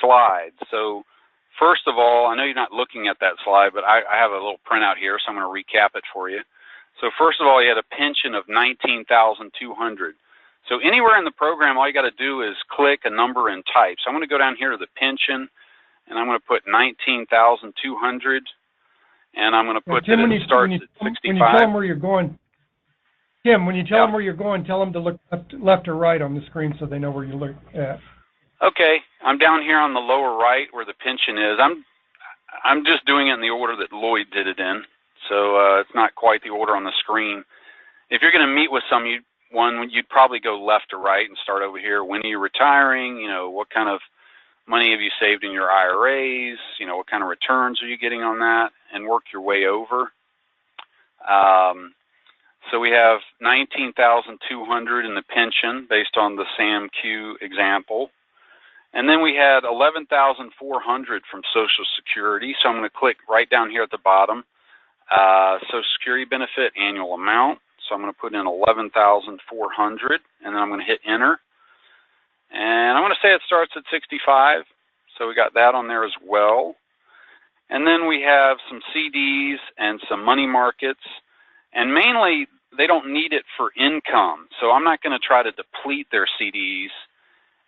S2: slide. So first of all, I know you're not looking at that slide, but I have a little printout here, so I'm going to recap it for you. So first of all, he had a pension of $19,200. So anywhere in the program, all you got to do is click a number and type. So I'm going to go down here to the pension, and I'm going to put $19,200, and I'm going to put
S1: Tim,
S2: that it starts at 65.
S1: When you tell him where you're going, Tim, when you tell them where you're going, tell them to look left or right on the screen so they know where you look at.
S2: Okay, I'm down here on the lower right where the pension is. I'm just doing it in the order that Lloyd did it in, so it's not quite the order on the screen. If you're going to meet with someone, you'd probably go left to right and start over here. When are you retiring? You know, what kind of money have you saved in your IRAs? You know, what kind of returns are you getting on that? And work your way over. So we have $19,200 in the pension based on the Sam Q example. And then we had $11,400 from Social Security. So I'm going to click right down here at the bottom, Social Security benefit annual amount. So I'm going to put in $11,400, and then I'm going to hit enter. And I'm going to say it starts at 65. So we got that on there as well. And then we have some CDs and some money markets. And mainly, they don't need it for income. So I'm not going to try to deplete their CDs.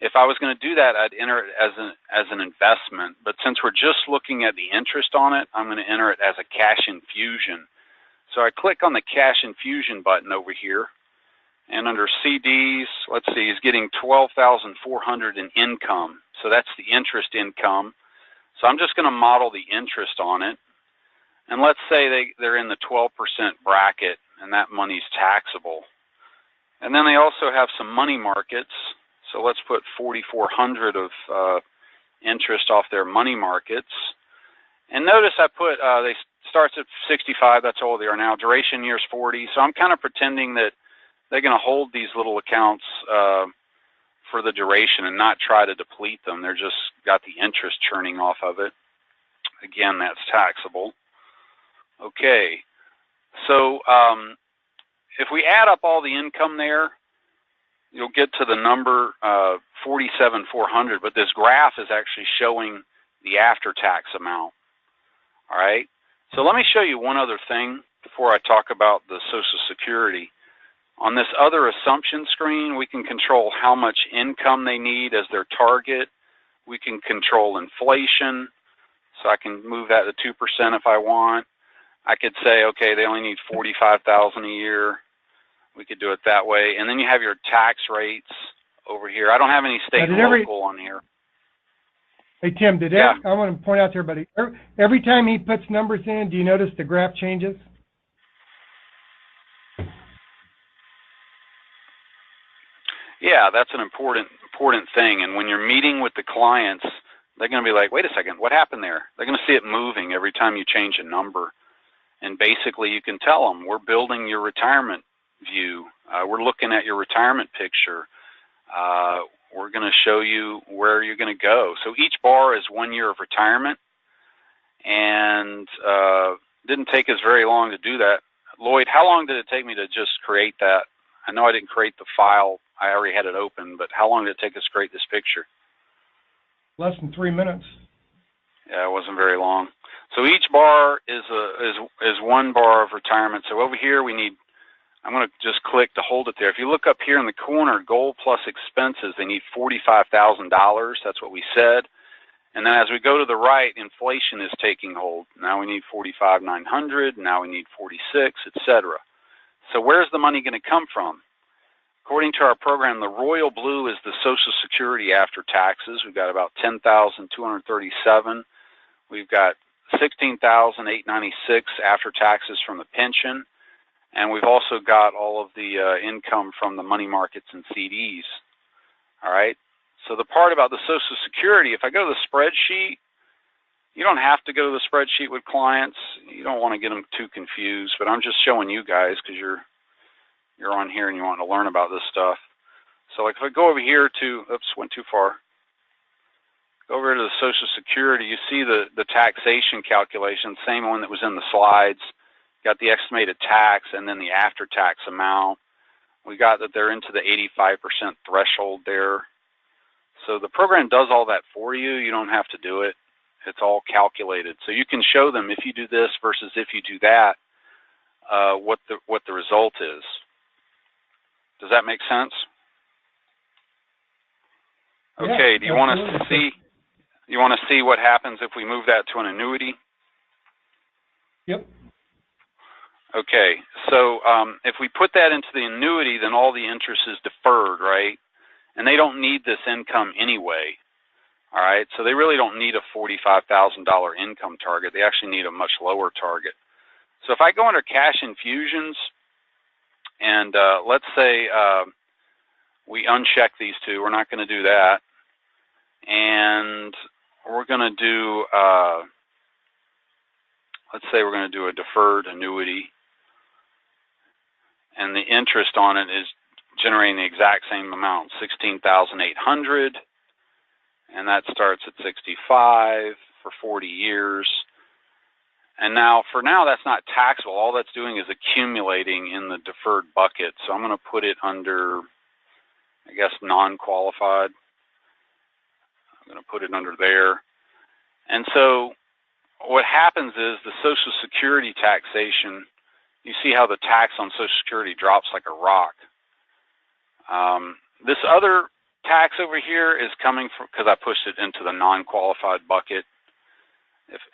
S2: If I was going to do that, I'd enter it as an investment. But since we're just looking at the interest on it, I'm going to enter it as a cash infusion. So I click on the cash infusion button over here. And under CDs, let's see, he's getting $12,400 in income. So that's the interest income. So I'm just going to model the interest on it. And let's say they're in the 12% bracket, and that money's taxable. And then they also have some money markets. So let's put $4,400 of interest off their money markets. And notice I put, they starts at 65, that's all they are now. Duration year's 40. So I'm kind of pretending that they're going to hold these little accounts for the duration and not try to deplete them. They're just got the interest churning off of it. Again, that's taxable. Okay, so if we add up all the income there, you'll get to the number $47,400, but this graph is actually showing the after-tax amount. All right, so let me show you one other thing before I talk about the Social Security. On this other assumption screen, we can control how much income they need as their target. We can control inflation, so I can move that to 2% if I want. I could say, okay, they only need $45,000 a year. We could do it that way. And then you have your tax rates over here. I don't have any state and local on here.
S1: Hey, Tim, I want to point out to everybody, every time he puts numbers in, do you notice the graph changes?
S2: Yeah, that's an important thing. And when you're meeting with the clients, they're going to be like, wait a second, what happened there? They're going to see it moving every time you change a number. And basically you can tell them, we're building your retirement view. We're looking at your retirement picture. We're going to show you where you're going to go. So each bar is 1 year of retirement. And didn't take us very long to do that. Lloyd, how long did it take me to just create that? I know I didn't create the file. I already had it open, but how long did it take us to create this picture?
S1: Less than 3 minutes.
S2: Yeah, it wasn't very long. So each bar is 1 bar of retirement. So over here we need, I'm going to just click to hold it there. If you look up here in the corner, goal plus expenses, they need $45,000. That's what we said. And then as we go to the right, inflation is taking hold. Now we need 45,900. Now we need 46, etc. So where's the money going to come from? According to our program, the royal blue is the Social Security after taxes. We've got about 10,237. We've got 16,896 after taxes from the pension. And we've also got all of the income from the money markets and CDs. All right. So the part about the Social Security, if I go to the spreadsheet, you don't have to go to the spreadsheet with clients. You don't want to get them too confused, but I'm just showing you guys because you're on here and you want to learn about this stuff. So like if I go over here to, oops, went too far. Go over to the Social Security, you see the taxation calculation, same one that was in the slides. Got the estimated tax and then the after-tax amount. We got that they're into the 85% threshold there. So the program does all that for you. You don't have to do it. It's all calculated. So you can show them if you do this versus if you do that, what the result is. Does that make sense? Okay.
S1: Yeah,
S2: do you want to see? You want to see what happens if we move that to an annuity?
S1: Yep.
S2: Okay. So if we put that into the annuity, then all the interest is deferred, right? And they don't need this income anyway. All right. So they really don't need a $45,000 income target. They actually need a much lower target. So if I go under cash infusions, and let's say we uncheck these two. We're not going to do that. And we're going to do, let's say we're going to do a deferred annuity. And the interest on it is generating the exact same amount, $16,800. And that starts at 65 for 40 years. And now, for now, that's not taxable. All that's doing is accumulating in the deferred bucket. So I'm going to put it under, I guess, non-qualified. I'm going to put it under there. And so what happens is the Social Security taxation, you see how the tax on Social Security drops like a rock. This other tax over here is coming from, because I pushed it into the non-qualified bucket.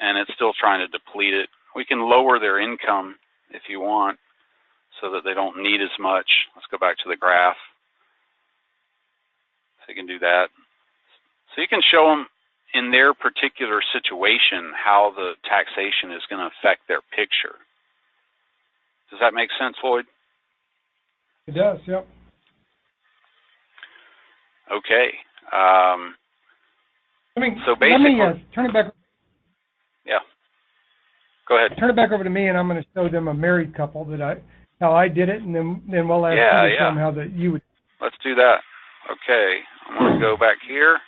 S2: And it's still trying to deplete it. We can lower their income if you want so that they don't need as much. Let's go back to the graph. So you can do that. So you can show them in their particular situation how the taxation is going to affect their picture. Does that make sense, Lloyd?
S1: It does, yep.
S2: Okay. So basically,
S1: let me turn it back.
S2: Yeah. Go ahead.
S1: Turn it back over to me, and I'm going to show them a married couple how I did it, and then we'll ask you to show them how that you would.
S2: Let's do that. Okay. I'm going to go back here,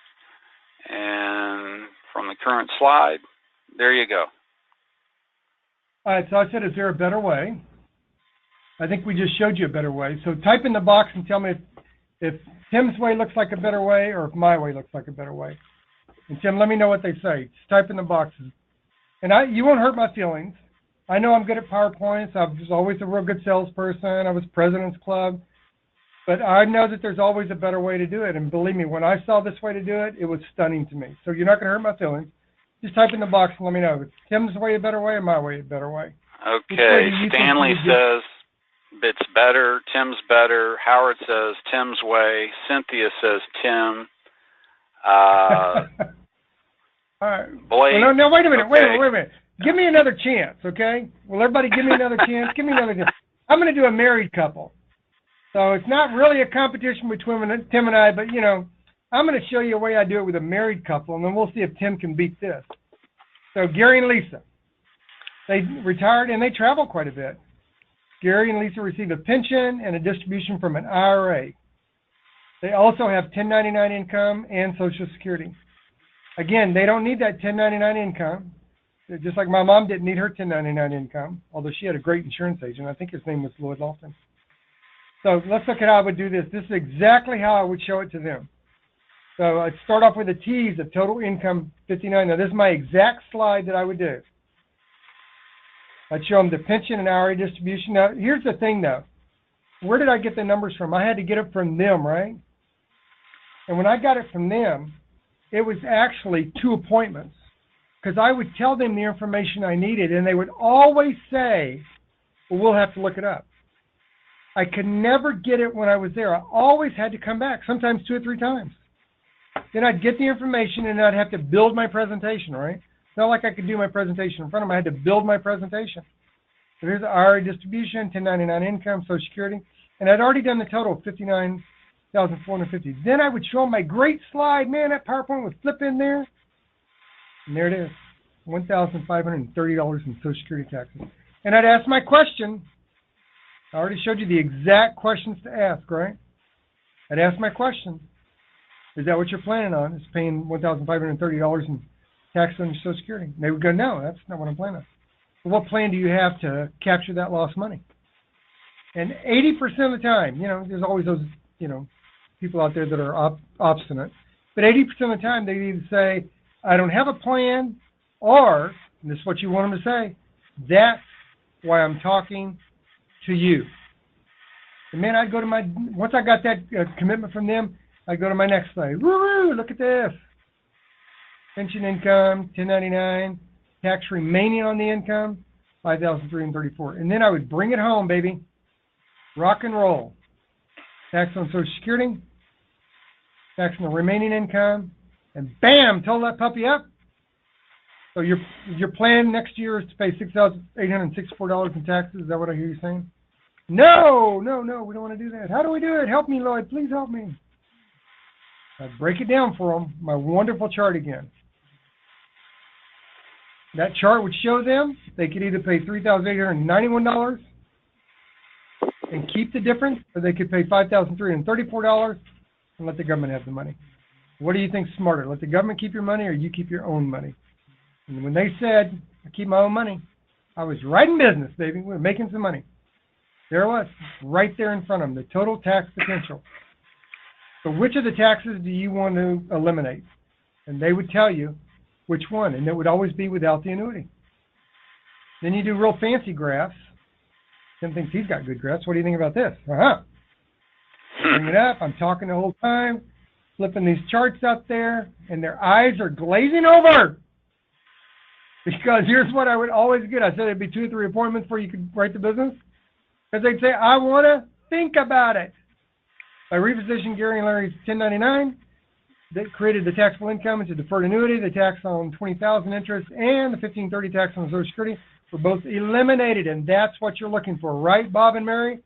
S2: and from the current slide, there you go.
S1: All right. So I said, is there a better way? I think we just showed you a better way. So type in the box and tell me if Tim's way looks like a better way or if my way looks like a better way. And Tim, let me know what they say. Just type in the boxes. And you won't hurt my feelings. I know I'm good at PowerPoints. I was always a real good salesperson. I was President's Club. But I know that there's always a better way to do it. And believe me, when I saw this way to do it, it was stunning to me. So you're not going to hurt my feelings. Just type in the box and let me know. Is Tim's way a better way or my way a better way?
S2: Okay. Stanley says it's better. Tim's better. Howard says Tim's way. Cynthia says Tim.
S1: All right.
S2: Blake.
S1: Well, no, wait a minute. Okay. Wait a minute. Give me another chance, okay? Will everybody give me another chance? Give me another chance. I'm going to do a married couple. So it's not really a competition between Tim and I, but, you know, I'm going to show you a way I do it with a married couple, and then we'll see if Tim can beat this. So Gary and Lisa, they retired, and they travel quite a bit. Gary and Lisa receive a pension and a distribution from an IRA. They also have 1099 income and Social Security. Again, they don't need that 1099 income. Just like my mom didn't need her 1099 income, although she had a great insurance agent. I think his name was Lloyd Lawson. So let's look at how I would do this. This is exactly how I would show it to them. So I'd start off with the T's of total income 59. Now this is my exact slide that I would do. I'd show them the pension and IRA distribution. Now here's the thing though. Where did I get the numbers from? I had to get it from them, right? And when I got it from them, it was actually 2 appointments. Because I would tell them the information I needed, and they would always say, well, we'll have to look it up. I could never get it when I was there. I always had to come back, sometimes 2 or 3 times. Then I'd get the information, and I'd have to build my presentation, right? It's not like I could do my presentation in front of them. I had to build my presentation. So here's the IRA distribution, 1099 income, Social Security, and I'd already done the total of $59,450. Then I would show them my great slide. Man, that PowerPoint would flip in there. And there it is, $1,530 in Social Security taxes. And I'd ask my question. I already showed you the exact questions to ask, right? I'd ask my question. Is that what you're planning on? Is paying $1,530 in tax on your Social Security? And they would go, no, that's not what I'm planning on. Well, what plan do you have to capture that lost money? And 80% of the time, you know, there's always those, you know, people out there that are obstinate. But 80% of the time, they either say, I don't have a plan, or, and this is what you want them to say, that's why I'm talking to you. And man, I'd go to my, once I got that commitment from them, I'd go to my next slide. Woo-hoo, look at this. Pension income, 1099, tax remaining on the income, $5,334. And then I would bring it home, baby. Rock and roll. Tax on Social Security, tax on the remaining income, and bam, total that puppy up. So your plan next year is to pay $6,864 in taxes. Is that what I hear you saying? No, we don't want to do that. How do we do it? Help me, Lloyd. Please help me. I'd break it down for them. My wonderful chart again. That chart would show them they could either pay $3,891 and keep the difference, or they could pay $5,334 and let the government have the money. What do you think's smarter? Let the government keep your money, or you keep your own money? And when they said, I keep my own money, I was right in business, baby. We were making some money. There it was, right there in front of them, the total tax potential. So which of the taxes do you want to eliminate? And they would tell you which one, and it would always be without the annuity. Then you do real fancy graphs. Tim thinks he's got good graphs. What do you think about this? Bring it up. I'm talking the whole time, flipping these charts out there, and their eyes are glazing over. Because here's what I would always get. I said it'd be 2 or 3 appointments before you could write the business. Because they'd say, I want to think about it. I repositioned Gary and Larry's 1099. That created the taxable income into deferred annuity, the tax on $20,000 interest, and the $1,530 tax on Social Security were both eliminated. And that's what you're looking for, right, Bob and Mary?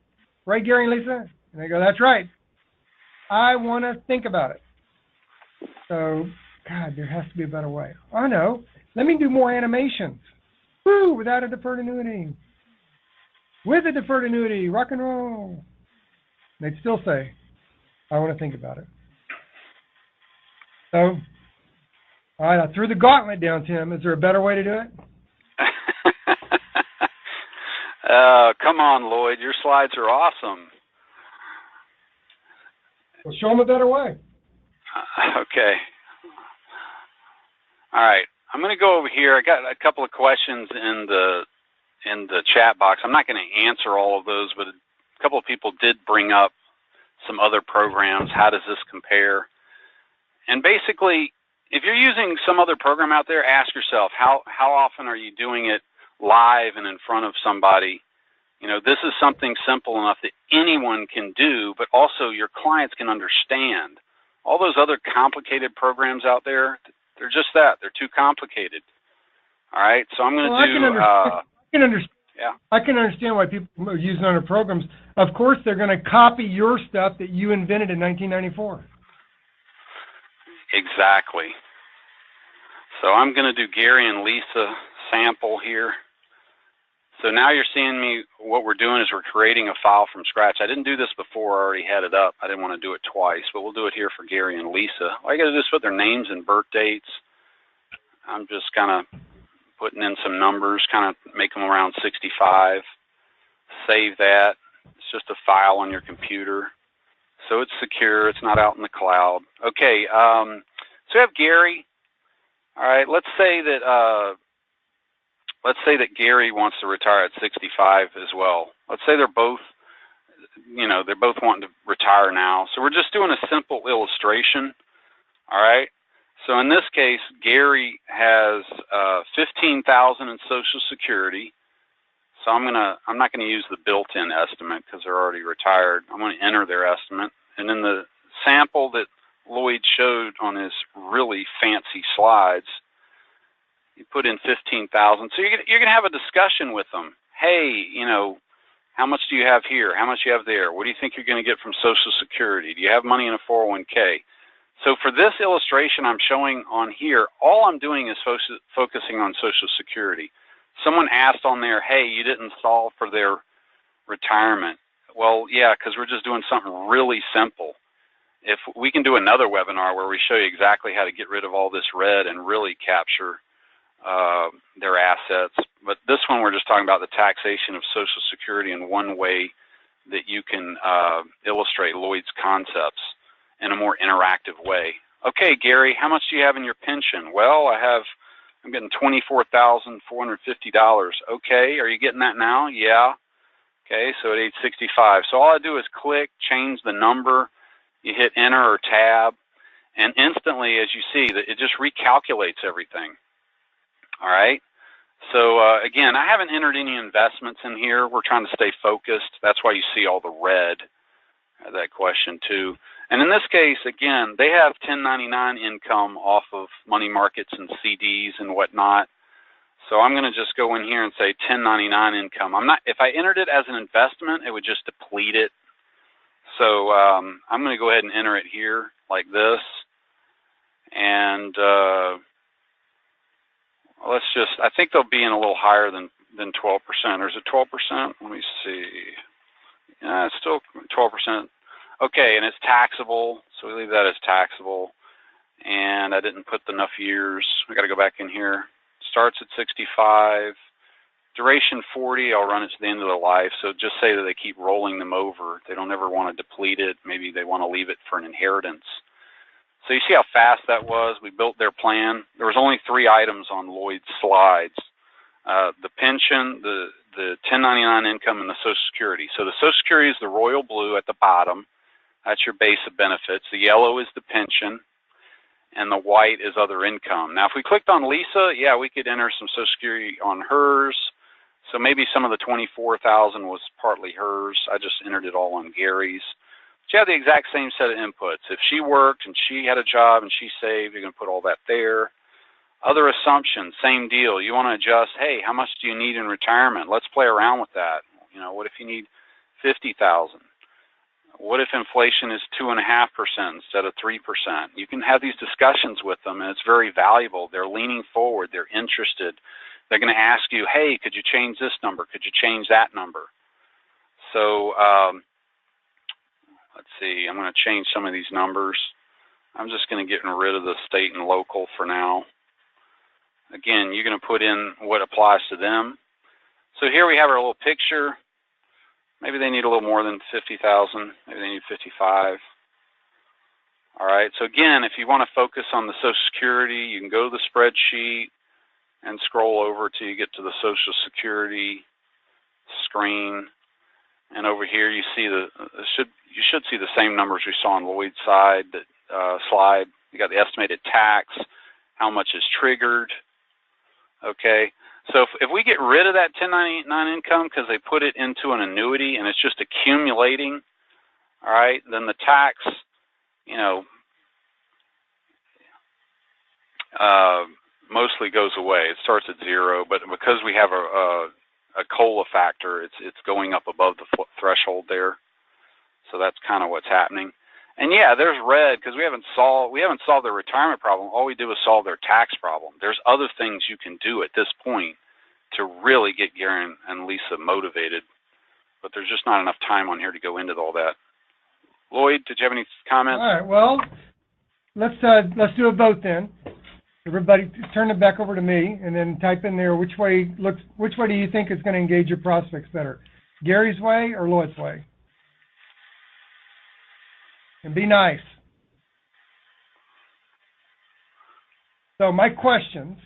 S1: Right, Gary and Lisa? And they go, that's right. I want to think about it. So, God, there has to be a better way. I know. Let me do more animations. Woo, without a deferred annuity. With a deferred annuity, rock and roll. They'd still say, I want to think about it. So, all right, I threw the gauntlet down, Tim. Is there a better way to do it?
S2: Come on, Lloyd. Your slides are awesome.
S1: Well, show them a better way.
S2: Okay. All right. I'm going to go over here. I got a couple of questions in the chat box. I'm not going to answer all of those, but a couple of people did bring up some other programs. How does this compare? And basically, if you're using some other program out there, ask yourself, how often are you doing it live and in front of somebody? You know, this is something simple enough that anyone can do, but also your clients can understand. All those other complicated programs out there, they're just that. They're too complicated. All right, so I'm going to do...
S1: I can understand
S2: Yeah.
S1: I can understand why people are using other programs. Of course, they're going to copy your stuff that you invented in 1994.
S2: Exactly. So I'm going to do Gary and Lisa sample here. So now you're seeing me, what we're doing is we're creating a file from scratch. I didn't do this before, I already had it up. I didn't want to do it twice, but we'll do it here for Gary and Lisa. All you got to do is put their names and birth dates. I'm just kind of putting in some numbers, kind of make them around 65. Save that. It's just a file on your computer. So it's secure, it's not out in the cloud. Okay, so we have Gary. All right, let's say that Gary wants to retire at 65 as well. Let's say they're both, they're both wanting to retire now. So we're just doing a simple illustration. All right. So in this case, Gary has $15,000 in Social Security. So I'm not gonna use the built-in estimate because they're already retired. I'm going to enter their estimate, and in the sample that Lloyd showed on his really fancy slides, you put in 15,000. So you're gonna have a discussion with them. Hey, how much do you have here? How much do you have there? What do you think you're going to get from Social Security? Do you have money in a 401k? So for this illustration I'm showing on here, all I'm doing is focusing on Social Security. Someone asked on there, hey, you didn't solve for their retirement. Well, yeah, because we're just doing something really simple. If we can do another webinar where we show you exactly how to get rid of all this red and really capture their assets. But this one we're just talking about the taxation of Social Security in one way that you can illustrate Lloyd's concepts in a more interactive way. Okay, Gary, how much do you have in your pension? Well, I'm getting $24,450. Okay, are you getting that now? Yeah. Okay, so at age 65. So all I do is click, change the number, you hit enter or tab, and instantly, as you see, that it just recalculates everything. All right. So again, I haven't entered any investments in here. We're trying to stay focused. That's why you see all the red, that question too. And in this case, again, they have 1099 income off of money markets and CDs and whatnot. So I'm going to just go in here and say 1099 income. If I entered it as an investment, it would just deplete it. So I'm going to go ahead and enter it here like this. And I think they'll be in a little higher than 12%. Or is it 12%? Let me see. Yeah, it's still 12%. Okay, and it's taxable, so we leave that as taxable. And I didn't put enough years. We got to go back in here. Starts at 65. Duration 40, I'll run it to the end of the life. So just say that they keep rolling them over. They don't ever want to deplete it. Maybe they want to leave it for an inheritance. So you see how fast that was? We built their plan. There was only 3 items on Lloyd's slides. The pension, the 1099 income, and the Social Security. So the Social Security is the royal blue at the bottom. That's your base of benefits. The yellow is the pension, and the white is other income. Now, if we clicked on Lisa, yeah, we could enter some Social Security on hers. So maybe some of the 24,000 was partly hers. I just entered it all on Gary's. But you have the exact same set of inputs. If she worked and she had a job and she saved, you're going to put all that there. Other assumptions, same deal. You want to adjust, hey, how much do you need in retirement? Let's play around with that. What if you need 50,000? What if inflation is 2.5% instead of 3%? You can have these discussions with them, and it's very valuable. They're leaning forward. They're interested. They're going to ask you, hey, could you change this number? Could you change that number? So let's see. I'm going to change some of these numbers. I'm just going to get rid of the state and local for now. Again, you're going to put in what applies to them. So here we have our little picture. Maybe they need a little more than 50,000. Maybe they need 55. All right. So again, if you want to focus on the Social Security, you can go to the spreadsheet and scroll over till you get to the Social Security screen. And over here, you see you should see the same numbers we saw on Lloyd's side. Slide. You got the estimated tax, how much is triggered. Okay. So if we get rid of that 1099 income because they put it into an annuity and it's just accumulating, all right, then the tax, mostly goes away. It starts at 0, but because we have a a COLA factor. It's going up above the threshold there. So that's kind of what's happening. And yeah, there's red because we haven't solved their retirement problem. All we do is solve their tax problem. There's other things you can do at this point to really get Gary and Lisa motivated, but there's just not enough time on here to go into all that. Lloyd, did you have any comments?
S1: All right. Well, let's do a vote then. Everybody, turn it back over to me, and then type in there which way do you think is going to engage your prospects better, Gary's way or Lloyd's way? And be nice. So my questions.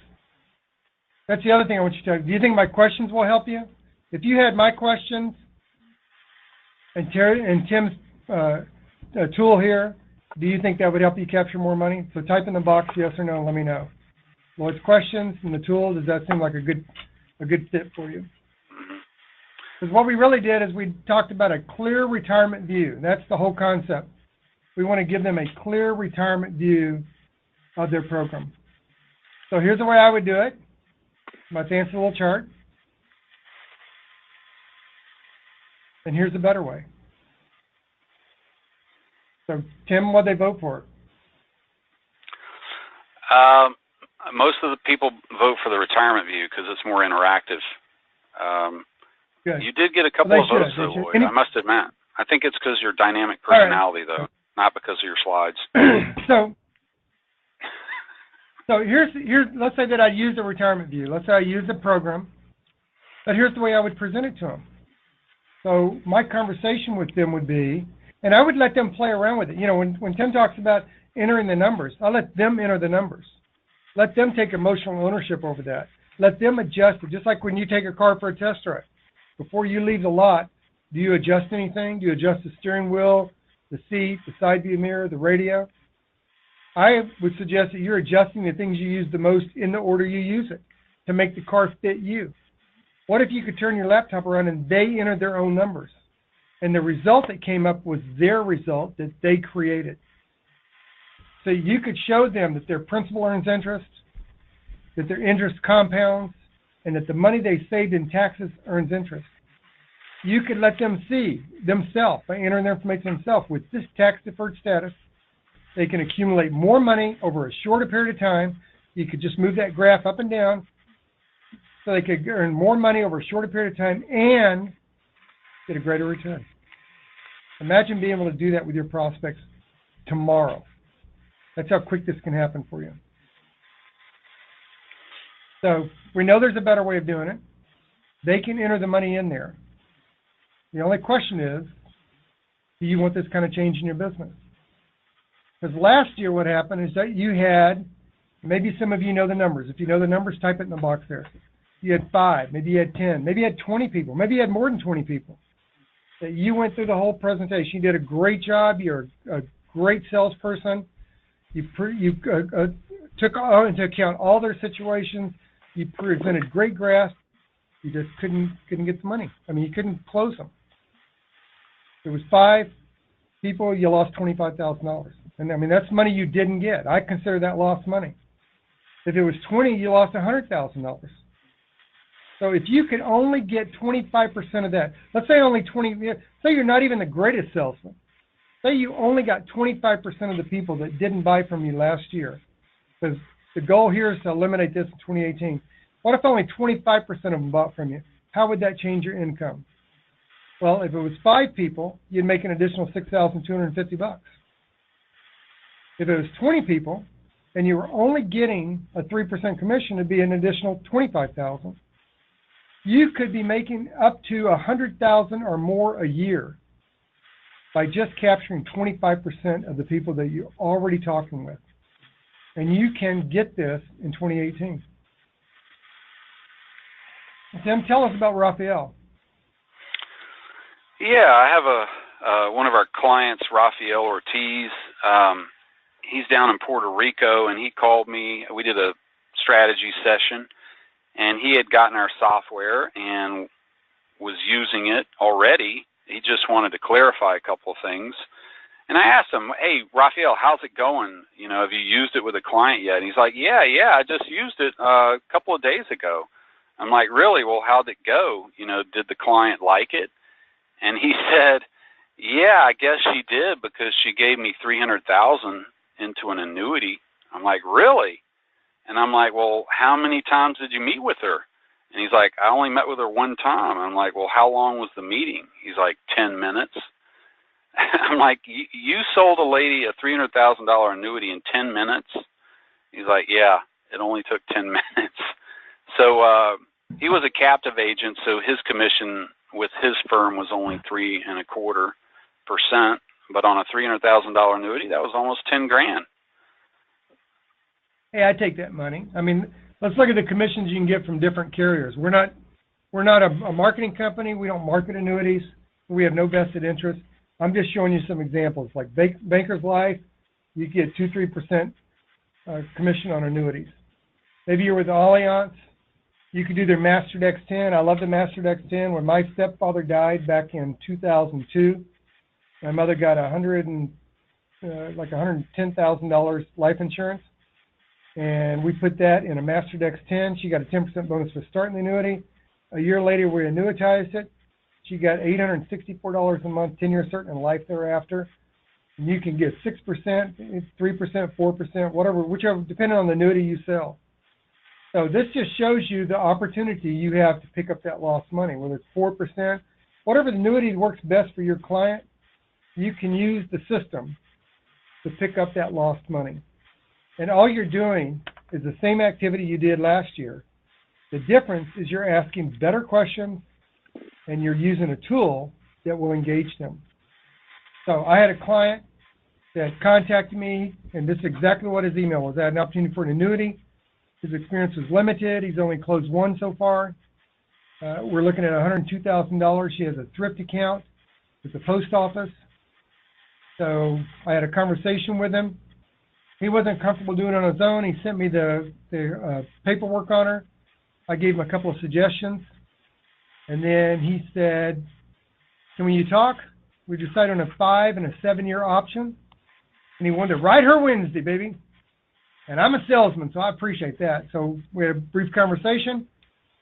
S1: That's the other thing I want you to do. Do you think my questions will help you? If you had my questions and Tim's tool here, do you think that would help you capture more money? So type in the box yes or no and let me know. Lloyd's questions and the tool, does that seem like a good fit for you? Because what we really did is we talked about a clear retirement view. That's the whole concept. We want to give them a clear retirement view of their program. So here's the way I would do it. My fancy little chart. And here's the better way. So, Tim, what'd they vote for?
S2: Most of the people vote for the retirement view because it's more interactive.
S1: Good.
S2: You did get a couple of votes, though, Lloyd. I must admit. I think it's because of your dynamic personality, though, not because of your slides.
S1: So here's let's say that I use the retirement view. Let's say I use the program, but here's the way I would present it to them. So my conversation with them would be, and I would let them play around with it. You know, when Tim talks about entering the numbers, I'll let them enter the numbers. Let them take emotional ownership over that. Let them adjust it, just like when you take a car for a test drive. Before you leave the lot, do you adjust anything? Do you adjust the steering wheel, the seat, the side view mirror, the radio? I would suggest that you're adjusting the things you use the most in the order you use it to make the car fit you. What if you could turn your laptop around and they entered their own numbers? And the result that came up was their result that they created. So you could show them that their principal earns interest, that their interest compounds, and that the money they saved in taxes earns interest. You could let them see themselves, by entering their information themselves, with this tax-deferred status, they can accumulate more money over a shorter period of time. You could just move that graph up and down so they could earn more money over a shorter period of time and get a greater return. Imagine being able to do that with your prospects tomorrow. That's how quick this can happen for you. So we know there's a better way of doing it. They can enter the money in there. The only question is, do you want this kind of change in your business? Because last year what happened is that you had, maybe some of you know the numbers. If you know the numbers, type it in the box there. You had 5, maybe you had 10, maybe you had 20 people, maybe you had more than 20 people. That you went through the whole presentation. You did a great job. You're a great salesperson. You took into account all their situations. You presented great graphs. You just couldn't get the money. I mean, you couldn't close them. It was 5 people. You lost $25,000. And I mean, that's money you didn't get. I consider that lost money. If it was 20, you lost $100,000. So if you could only get 25% of that, let's say only 20, say you're not even the greatest salesman. Say you only got 25% of the people that didn't buy from you last year. Because the goal here is to eliminate this in 2018. What if only 25% of them bought from you? How would that change your income? Well, if it was 5 people, you'd make an additional $6,250. If it was 20 people, and you were only getting a 3% commission, it'd be an additional $25,000. You could be making up to $100,000 or more a year by just capturing 25% of the people that you're already talking with. And you can get this in 2018. Tim, tell us about Raphael.
S2: Yeah, I have one of our clients, Raphael Ortiz. He's down in Puerto Rico, and he called me. We did a strategy session, and he had gotten our software and was using it already. He just wanted to clarify a couple of things. And I asked him, hey, Raphael, how's it going? You know, have you used it with a client yet? And he's like, yeah, I just used it a couple of days ago. I'm like, really? Well, how'd it go? You know, did the client like it? And he said, yeah, I guess she did because she gave me $300,000 into an annuity. I'm like, really? And I'm like, well, how many times did you meet with her? And he's like, I only met with her one time. I'm like, well, how long was the meeting? He's like, 10 minutes. I'm like, you sold a lady a $300,000 annuity in 10 minutes? He's like, yeah, it only took 10 minutes. So he was a captive agent, so his commission with his firm was only 3.25%, but on a $300,000 annuity, that was almost 10 grand.
S1: Hey, I take that money. I mean, let's look at the commissions you can get from different carriers. We're not a marketing company. We don't market annuities. We have no vested interest. I'm just showing you some examples. Like Bankers Life, you get 2-3% commission on annuities. Maybe you're with Allianz. You could do their Mastered X10. I love the Mastered X10. When my stepfather died back in 2002, my mother got $110,000 life insurance, and we put that in a Mastered X10. She got a 10% bonus for starting the annuity. A year later, we annuitized it. She got $864 a month, 10-year certain, and life thereafter. And you can get 6%, 3%, 4%, whatever, whichever, depending on the annuity you sell. So this just shows you the opportunity you have to pick up that lost money, whether it's 4%, whatever the annuity works best for your client, you can use the system to pick up that lost money. And all you're doing is the same activity you did last year. The difference is you're asking better questions and you're using a tool that will engage them. So I had a client that contacted me, and this is exactly what his email was. I had an opportunity for an annuity. His experience was limited. He's only closed one so far. We're looking at $102,000. She has a thrift account with the post office. So I had a conversation with him. He wasn't comfortable doing it on his own. He sent me the paperwork on her. I gave him a couple of suggestions. And then he said, can you talk? We decided on a 5 and a 7-year option. And he wanted to ride her Wednesday, baby. And I'm a salesman, so I appreciate that. So we had a brief conversation.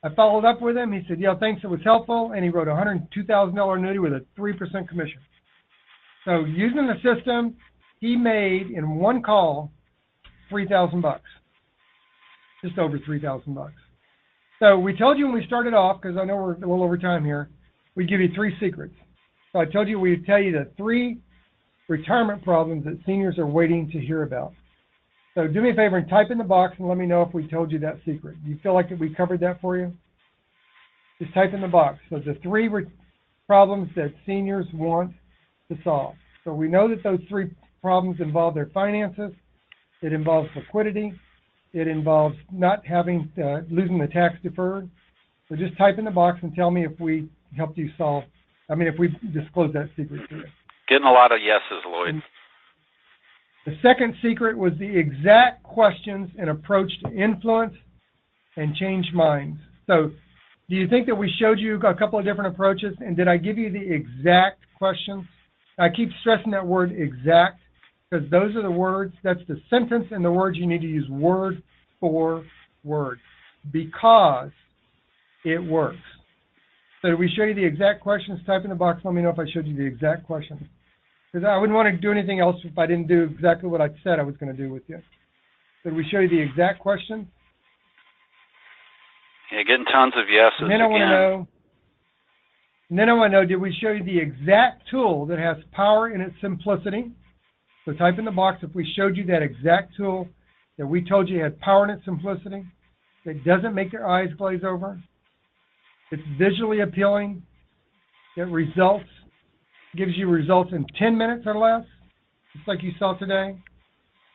S1: I followed up with him. He said, yeah, thanks, it was helpful. And he wrote a $102,000 annuity with a 3% commission. So using the system, he made in one call $3,000, just over $3,000. So we told you when we started off, because I know we're a little over time here, we give you 3 secrets. So I told you we'd tell you the 3 retirement problems that seniors are waiting to hear about. So do me a favor and type in the box and let me know if we told you that secret. Do you feel like we covered that for you? Just type in the box. So the 3 problems that seniors want to solve. So we know that those 3 problems involve their finances. It involves liquidity. It involves not having losing the tax deferred. So just type in the box and tell me if we helped you solve. I mean, if we disclose that secret to you.
S2: Getting a lot of yeses, Lloyd.
S1: The second secret was the exact questions and approach to influence and change minds. So do you think that we showed you a couple of different approaches, and did I give you the exact questions? I keep stressing that word exact because those are the words, that's the sentence and the words you need to use word for word because it works. So did we show you the exact questions? Type in the box, let me know if I showed you the exact questions. Because I wouldn't want to do anything else if I didn't do exactly what I said I was going to do with you. Did we show you the exact question?
S2: Yeah, getting tons of yeses
S1: and then I want to know, did we show you the exact tool that has power in its simplicity? So type in the box if we showed you that exact tool that we told you had power in its simplicity, that doesn't make your eyes glaze over, it's visually appealing, that gives you results in 10 minutes or less, just like you saw today,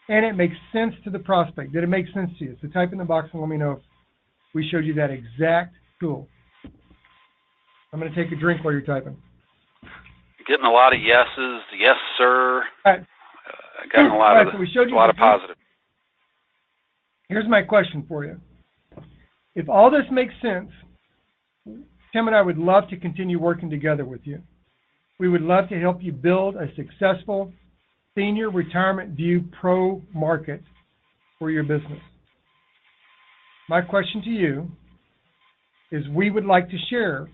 S1: and it makes sense to the prospect. Did it make sense to you? So type in the box and let me know if we showed you that exact tool. I'm going to take a drink while you're typing.
S2: Getting a lot of yeses, yes, sir.
S1: All right.
S2: Gotten a lot,
S1: so we showed you
S2: a lot of positive.
S1: Here's my question for you. If all this makes sense, Tim and I would love to continue working together with you. We would love to help you build a successful senior retirement view pro market for your business. My question to you is we would like to share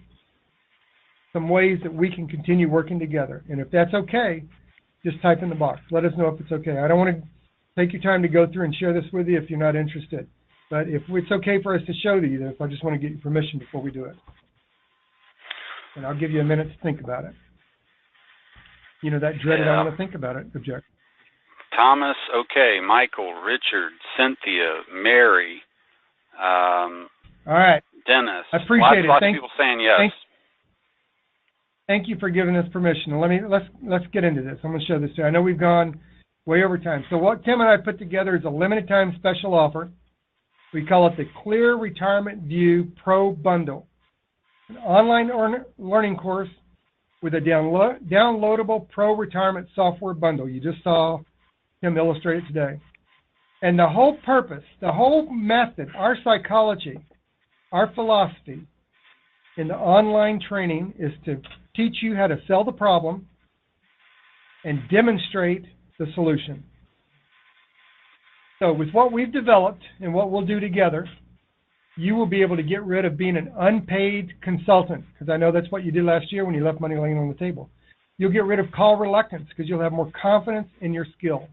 S1: some ways that we can continue working together. And if that's okay, just type in the box. Let us know if it's okay. I don't want to take your time to go through and share this with you if you're not interested. But if it's okay for us to show you this, I just want to get your permission before we do it. And I'll give you a minute to think about it. You know, that dreaded I want to think about it object.
S2: Thomas, okay. Michael, Richard, Cynthia, Mary,
S1: all right.
S2: Dennis.
S1: I appreciate
S2: lots of people saying yes.
S1: Thank you for giving us permission. Let's get into this. I'm going to show this to you. I know we've gone way over time. So what Tim and I put together is a limited time special offer. We call it the Clear Retirement View Pro Bundle, an online learning course with a downloadable pro retirement software bundle. You just saw Tim illustrate it today. And the whole purpose, the whole method, our psychology, our philosophy in the online training is to teach you how to sell the problem and demonstrate the solution. So with what we've developed and what we'll do together, you will be able to get rid of being an unpaid consultant, because I know that's what you did last year when you left money laying on the table. You'll get rid of call reluctance because you'll have more confidence in your skill.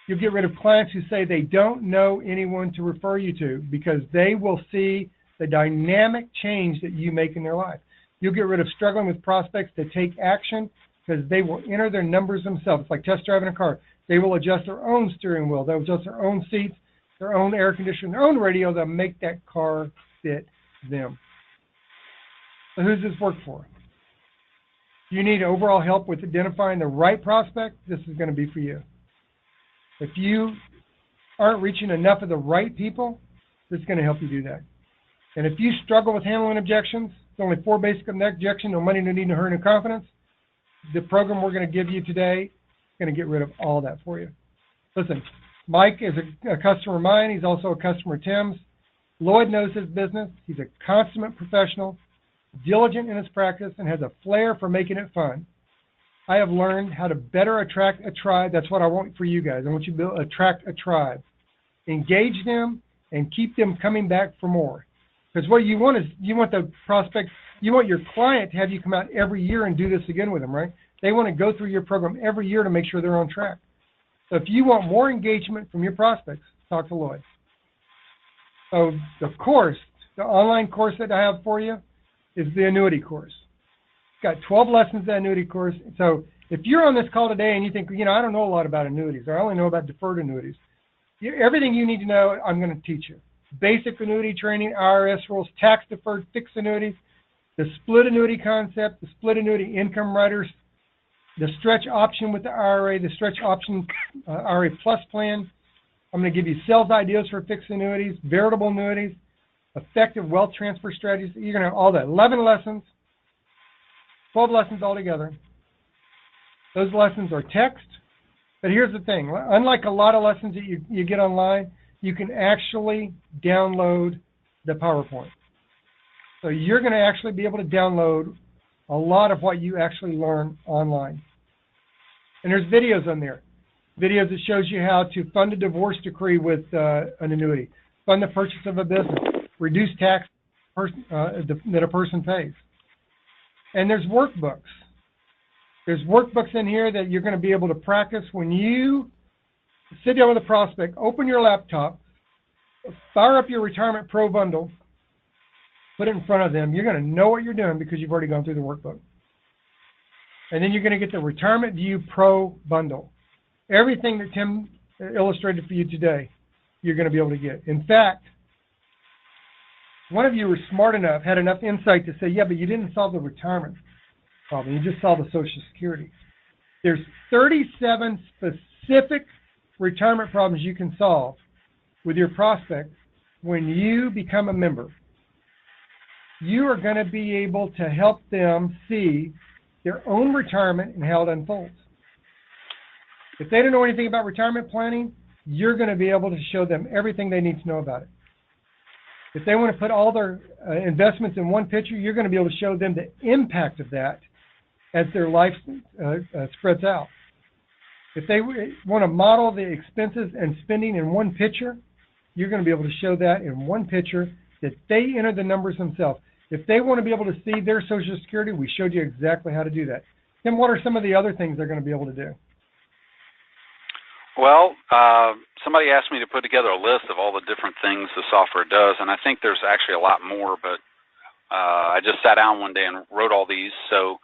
S1: You'll get rid of clients who say they don't know anyone to refer you to because they will see the dynamic change that you make in their life. You'll get rid of struggling with prospects to take action because they will enter their numbers themselves. It's like test driving a car. They will adjust their own steering wheel. They'll adjust their own seats, their own air conditioning, their own radio. They'll make that car fit them. So who's this work for? You need overall help with identifying the right prospect, this is going to be for you. If you aren't reaching enough of the right people, this is going to help you do that. And if you struggle with handling objections, it's only 4 basic objections: no money, no need, no hurry, no confidence. The program we're going to give you today is going to get rid of all that for you. Listen, Mike is a customer of mine. He's also a customer of Tim's. Lloyd knows his business. He's a consummate professional, diligent in his practice, and has a flair for making it fun. I have learned how to better attract a tribe. That's what I want for you guys. I want you to attract a tribe. Engage them and keep them coming back for more. Because what you want is, you want the prospect, you want your client to have you come out every year and do this again with them, right? They want to go through your program every year to make sure they're on track. So if you want more engagement from your prospects, talk to Lloyd. So the course, the online course that I have for you is the annuity course. It's got 12 lessons in the annuity course. So if you're on this call today and you think, you know, I don't know a lot about annuities, or I only know about deferred annuities, everything you need to know, I'm going to teach you. Basic annuity training, IRS rules, tax-deferred fixed annuities, the split annuity concept, the split annuity income riders, the stretch option with the IRA, the stretch option IRA plus plan. I'm going to give you sales ideas for fixed annuities, variable annuities, effective wealth transfer strategies. You're going to have all that. 11 lessons, 12 lessons altogether. Those lessons are text. But here's the thing. Unlike a lot of lessons that you get online, you can actually download the PowerPoint. So you're going to actually be able to download a lot of what you actually learn online. And there's videos on there. Videos that shows you how to fund a divorce decree with an annuity, fund the purchase of a business, reduce tax that a person pays. And there's workbooks. There's workbooks in here that you're going to be able to practice when you sit down with a prospect, open your laptop, fire up your Retirement Pro bundle, put it in front of them. You're going to know what you're doing because you've already gone through the workbook. And then you're going to get the Retirement View Pro bundle. Everything that Tim illustrated for you today, you're going to be able to get. In fact, one of you was smart enough, had enough insight to say, yeah, but you didn't solve the retirement problem. You just solved the Social Security. There's 37 specific retirement problems you can solve with your prospect when you become a member. You are going to be able to help them see their own retirement and how it unfolds. If they don't know anything about retirement planning, you're going to be able to show them everything they need to know about it. If they want to put all their investments in one picture, you're going to be able to show them the impact of that as their life spreads out. If they want to model the expenses and spending in one picture, you're going to be able to show that in one picture that they enter the numbers themselves. If they want to be able to see their Social Security, we showed you exactly how to do that. Tim, what are some of the other things they're going to be able to do?
S2: Well, somebody asked me to put together a list of all the different things the software does, and I think there's actually a lot more, but I just sat down one day and wrote all these. So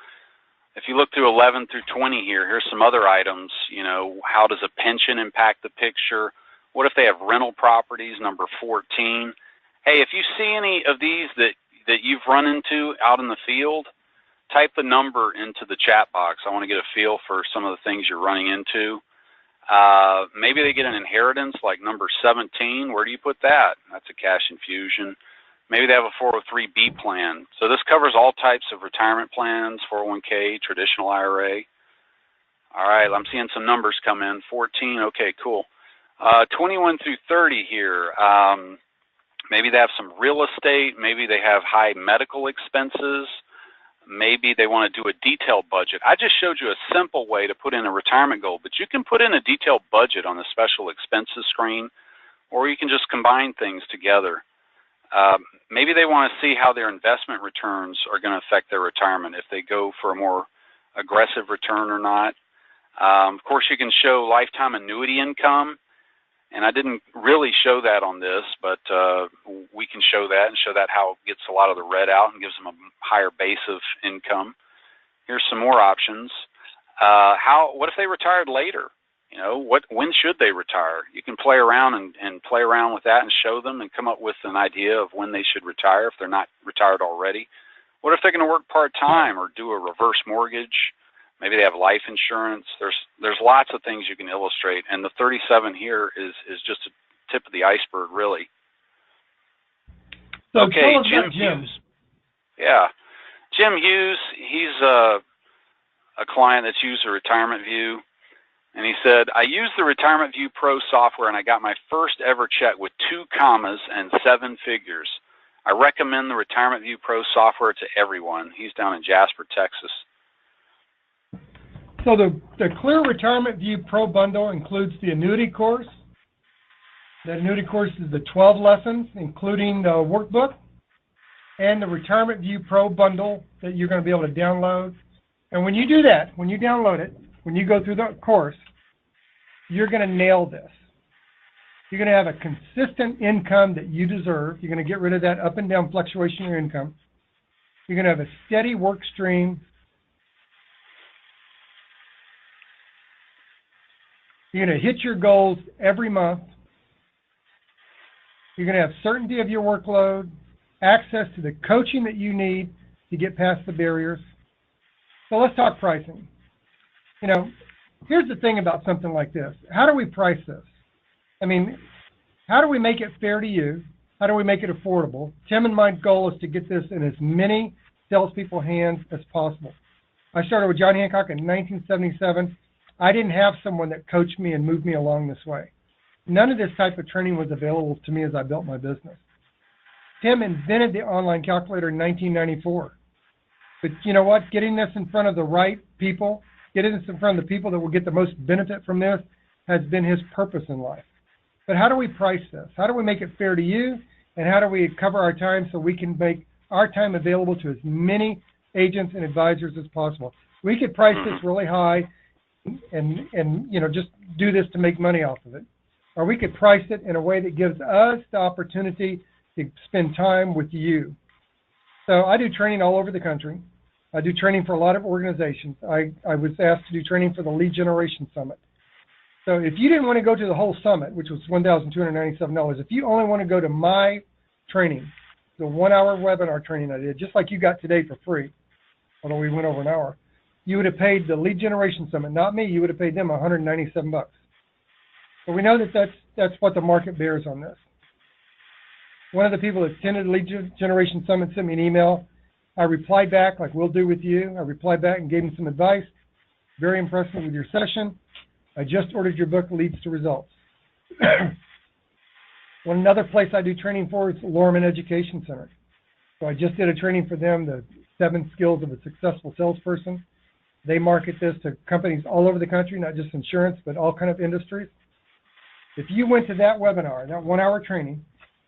S2: if you look through 11 through 20 here, here's some other items. You know, how does a pension impact the picture? What if they have rental properties, number 14? Hey, if you see any of these that you've run into out in the field, type the number into the chat box. I want to get a feel for some of the things you're running into. Maybe they get an inheritance like number 17. Where do you put that? That's a cash infusion. Maybe they have a 403B plan. So this covers all types of retirement plans, 401k, traditional IRA. All right, I'm seeing some numbers come in. 14, okay, cool. 21 through 30 here. Maybe they have some real estate. Maybe they have high medical expenses. Maybe they want to do a detailed budget. I just showed you a simple way to put in a retirement goal, but you can put in a detailed budget on the special expenses screen, or you can just combine things together. Maybe they want to see how their investment returns are going to affect their retirement, if they go for a more aggressive return or not. Of course, you can show lifetime annuity income, and I didn't really show that on this, but we can show that and show that how it gets a lot of the red out and gives them a higher base of income. Here's some more options. What if they retired later? You know, when should they retire? You can play around and play around with that and show them and come up with an idea of when they should retire if they're not retired already. What if they're going to work part-time or do a reverse mortgage? Maybe they have life insurance. There's lots of things you can illustrate, and the 37 here is just a tip of the iceberg, really.
S1: So
S2: okay,
S1: Jim
S2: Hughes. Yeah, Jim Hughes. He's a client that's used a Retirement View, and he said, I used the Retirement View Pro software, and I got my first ever check with 2 commas and 7 figures. I recommend the Retirement View Pro software to everyone. He's down in Jasper, Texas.
S1: So the Clear Retirement View Pro bundle includes the annuity course. The annuity course is the 12 lessons, including the workbook, and the Retirement View Pro bundle that you're going to be able to download. And when you do that, when you download it, when you go through the course, you're going to nail this. You're going to have a consistent income that you deserve. You're going to get rid of that up and down fluctuation in your income. You're going to have a steady work stream. You're going to hit your goals every month. You're going to have certainty of your workload, access to the coaching that you need to get past the barriers. So let's talk pricing. You know, here's the thing about something like this. How do we price this? I mean, how do we make it fair to you? How do we make it affordable? Tim and my goal is to get this in as many salespeople's hands as possible. I started with John Hancock in 1977. I didn't have someone that coached me and moved me along this way. None of this type of training was available to me as I built my business. Tim invented the online calculator in 1994. But you know what? Getting this in front of the right people, getting this in front of the people that will get the most benefit from this has been his purpose in life. But how do we price this? How do we make it fair to you? And how do we cover our time so we can make our time available to as many agents and advisors as possible? We could price this really high and you know, just do this to make money off of it. Or we could price it in a way that gives us the opportunity to spend time with you. So I do training all over the country. I do training for a lot of organizations. I was asked to do training for the Lead Generation Summit. So if you didn't want to go to the whole summit, which was $1,297, if you only want to go to my training, the 1-hour webinar training I did, just like you got today for free, although we went over an hour, you would have paid the Lead Generation Summit, not me. You would have paid them $197. So we know that that's what the market bears on this. One of the people that attended the Lead Generation Summit sent me an email. I replied back like we'll do with you. I replied back and gave him some advice. Very impressed with your session. I just ordered your book, Leads to Results. Another place I do training for is Lorman Education Center. So I just did a training for them, the 7 skills of a successful salesperson. They market this to companies all over the country, not just insurance, but all kind of industries. If you went to that webinar, that 1-hour training,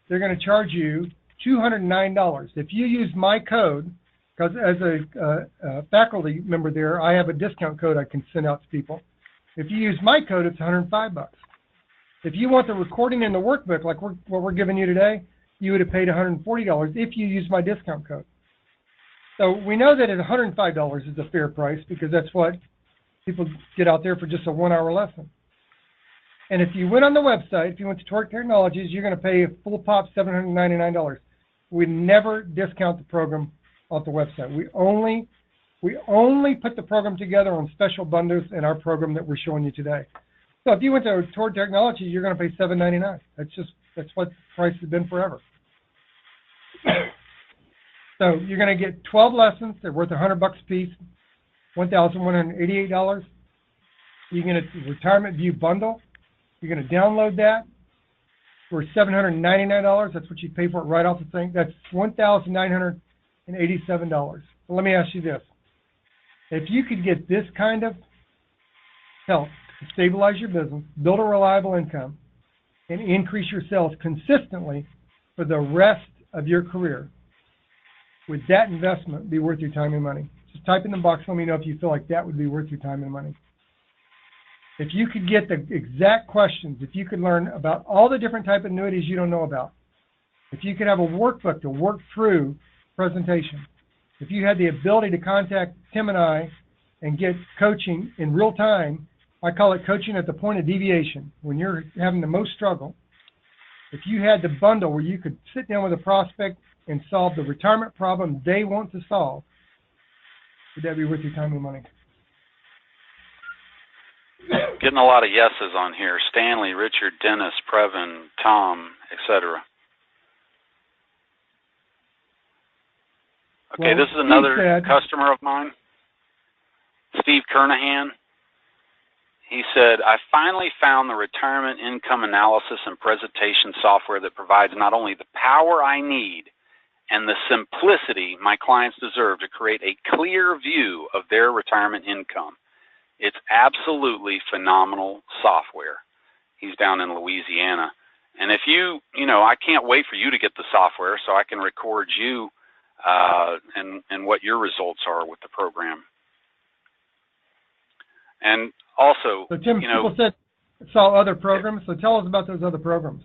S1: they're going to charge you $209. If you use my code, because as a faculty member there, I have a discount code I can send out to people. If you use my code, it's $105. If you want the recording in the workbook, like what we're giving you today, you would have paid $140 if you use my discount code. So we know that at $105 is a fair price because that's what people get out there for just a 1-hour lesson. And if you went on the website, if you went to Torque Technologies, you're going to pay a full pop $799. We never discount the program off the website. We only put the program together on special bundles in our program that we're showing you today. So if you went to Torque Technologies, you're going to pay $799. That's what the price has been forever. So you're going to get 12 lessons. They're worth $100 a piece, $1,188. You're going to Retirement View bundle. You're going to download that for $799. That's what you pay for it right off the thing. That's $1,987. So let me ask you this. If you could get this kind of help to stabilize your business, build a reliable income, and increase your sales consistently for the rest of your career, would that investment be worth your time and money? Just type in the box, let me know if you feel like that would be worth your time and money. If you could get the exact questions, if you could learn about all the different type of annuities you don't know about, if you could have a workbook to work through presentation, if you had the ability to contact Tim and I and get coaching in real time, I call it coaching at the point of deviation, when you're having the most struggle. If you had the bundle where you could sit down with a prospect and solve the retirement problem they want to solve, would that be worth your time and money?
S2: Getting a lot of yeses on here. Stanley, Richard, Dennis, Previn, Tom, etc. Okay,
S1: Well,
S2: this is another customer of mine, Steve Kernahan. He said, I finally found the retirement income analysis and presentation software that provides not only the power I need and the simplicity my clients deserve to create a clear view of their retirement income. It's absolutely phenomenal software. He's down in Louisiana. And if I can't wait for you to get the software so I can record you and what your results are with the program. And also,
S1: so Tim, people saw other programs, so tell us about those other programs.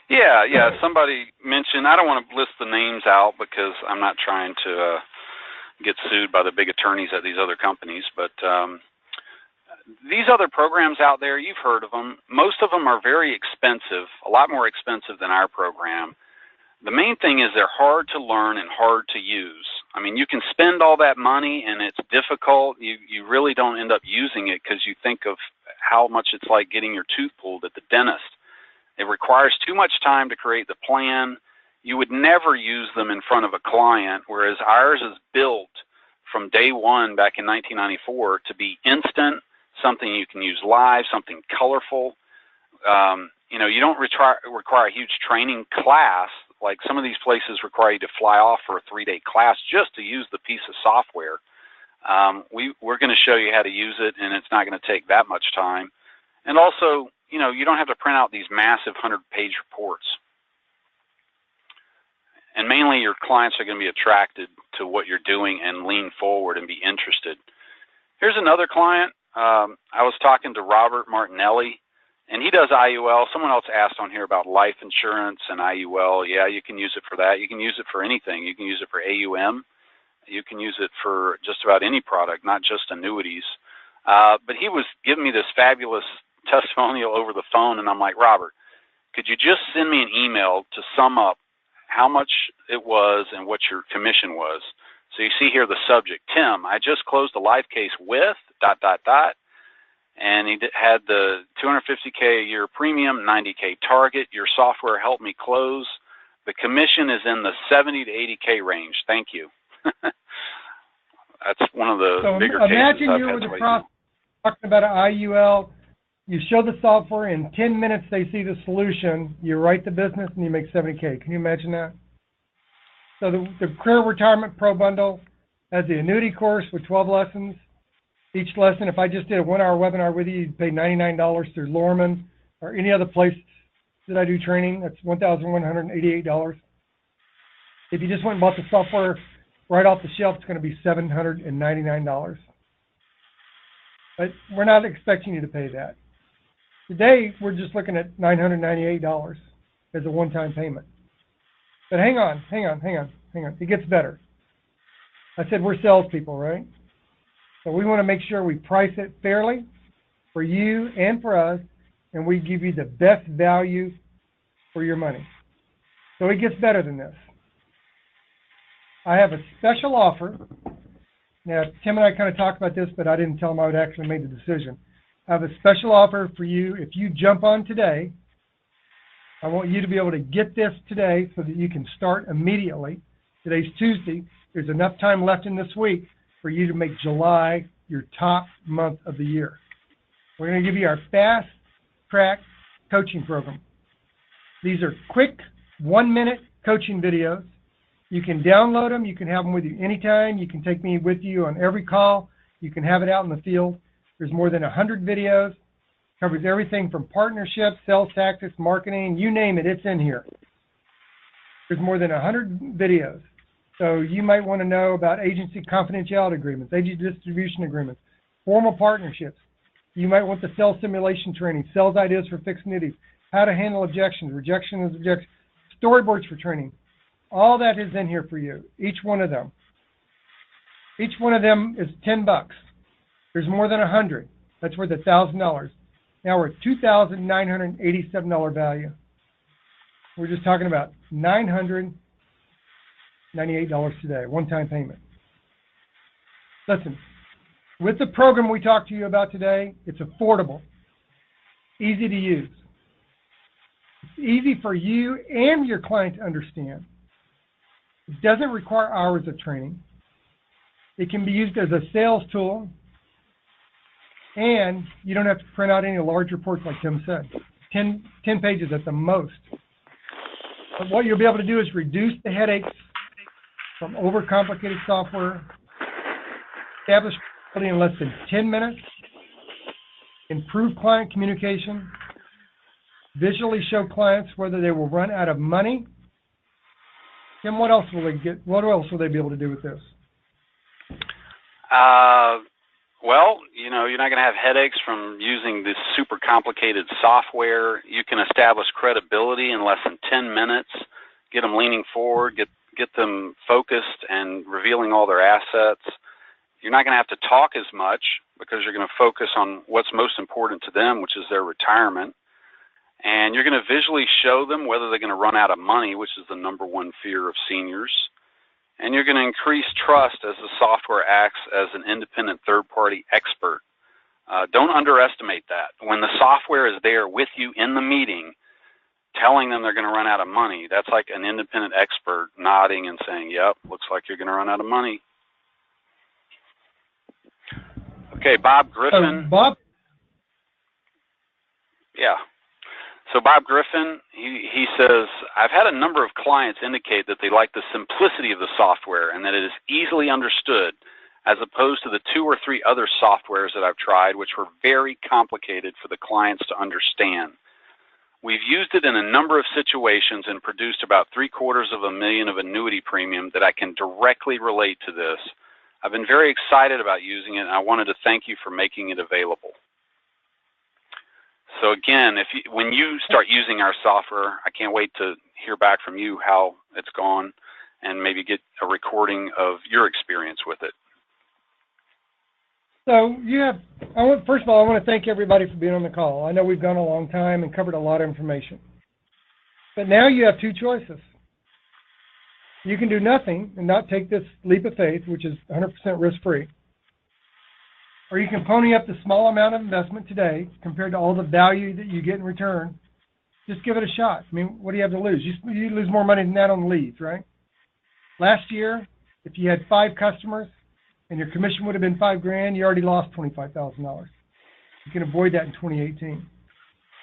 S2: Yeah, somebody mentioned, I don't want to list the names out because I'm not trying to get sued by the big attorneys at these other companies, but these other programs out there, you've heard of them. Most of them are very expensive, a lot more expensive than our program. The main thing is they're hard to learn and hard to use. I mean, you can spend all that money and it's difficult. You really don't end up using it because you think of how much it's like getting your tooth pulled at the dentist. It requires too much time to create the plan. You would never use them in front of a client, whereas ours is built from day one back in 1994 to be instant, something you can use live, something colorful. You don't require a huge training class. Like some of these places require you to fly off for a 3-day class just to use the piece of software. We're going to show you how to use it, and it's not going to take that much time. And also, you don't have to print out these massive 100-page reports. And mainly your clients are going to be attracted to what you're doing and lean forward and be interested. Here's another client. I was talking to Robert Martinelli, and he does IUL. Someone else asked on here about life insurance and IUL. Yeah, you can use it for that. You can use it for anything. You can use it for AUM. You can use it for just about any product, not just annuities. But he was giving me this fabulous testimonial over the phone, and I'm like, Robert, could you just send me an email to sum up how much it was and what your commission was? So you see here the subject, Tim, I just closed a life case with ... And he had the $250K a year premium, $90K target. Your software helped me close. The commission is in the $70 to $80K range. Thank you. That's one of the bigger cases I've had.
S1: Imagine you're with a prospect talking about an IUL. You show the software. In 10 minutes, they see the solution. You write the business, and you make $70K. Can you imagine that? So the Career Retirement Pro Bundle has the annuity course with 12 lessons. Each lesson, if I just did a 1-hour webinar with you, you'd pay $99 through Lorman or any other place that I do training. That's $1,188. If you just went and bought the software right off the shelf, it's going to be $799. But we're not expecting you to pay that. Today, we're just looking at $998 as a one-time payment. But hang on. It gets better. I said we're salespeople, right? So we want to make sure we price it fairly for you and for us, and we give you the best value for your money. So it gets better than this. I have a special offer. Now, Tim and I kind of talked about this, but I didn't tell him I would actually make the decision. I have a special offer for you. If you jump on today, I want you to be able to get this today so that you can start immediately. Today's Tuesday. There's enough time left in this week for you to make July your top month of the year. We're going to give you our fast track coaching program. These are quick 1-minute coaching videos. You can download them. You can have them with you anytime. You can take me with you on every call. You can have it out in the field. There's more than 100 videos. Covers everything from partnerships, sales tactics, marketing, you name it, it's in here. There's more than 100 videos. So you might want to know about agency confidentiality agreements, agency distribution agreements, formal partnerships. You might want the sales simulation training, sales ideas for fixed annuities, how to handle objections, rejections, storyboards for training. All that is in here for you, each one of them. Each one of them is $10. There's more than 100. That's worth $1,000. Now we're at $2,987 value. We're just talking about $998 today, one-time payment. Listen, with the program we talked to you about today, it's affordable, easy to use. It's easy for you and your client to understand. It doesn't require hours of training. It can be used as a sales tool, and you don't have to print out any large reports like Tim said. 10 pages at the most. But what you'll be able to do is reduce the headaches from overcomplicated software, establish quality in less than 10 minutes, improve client communication, visually show clients whether they will run out of money. Tim, what else will they get? What else will they be able to do with this?
S2: Well, you know, you're not going to have headaches from using this super complicated software. You can establish credibility in less than 10 minutes, get them leaning forward, get them focused and revealing all their assets. You're not going to have to talk as much because you're going to focus on what's most important to them, which is their retirement. And you're going to visually show them whether they're going to run out of money, which is the #1 fear of seniors. And you're going to increase trust as the software acts as an independent third-party expert. Don't underestimate that. When the software is there with you in the meeting, telling them they're going to run out of money, that's like an independent expert nodding and saying, yep, looks like you're going to run out of money. Okay, Bob Griffin.
S1: Bob?
S2: Yeah. So Bob Griffin, he says, I've had a number of clients indicate that they like the simplicity of the software and that it is easily understood as opposed to the 2 or 3 other softwares that I've tried, which were very complicated for the clients to understand. We've used it in a number of situations and produced about $750,000 of annuity premium that I can directly relate to this. I've been very excited about using it, and I wanted to thank you for making it available. So again, when you start using our software, I can't wait to hear back from you how it's gone and maybe get a recording of your experience with it.
S1: So first of all, I want to thank everybody for being on the call. I know we've gone a long time and covered a lot of information. But now you have 2 choices. You can do nothing and not take this leap of faith, which is 100% risk-free. Or you can pony up the small amount of investment today compared to all the value that you get in return. Just give it a shot. I mean, what do you have to lose? You lose more money than that on the leads, right? Last year, if you had 5 customers and your commission would have been $5,000, you already lost $25,000. You can avoid that in 2018.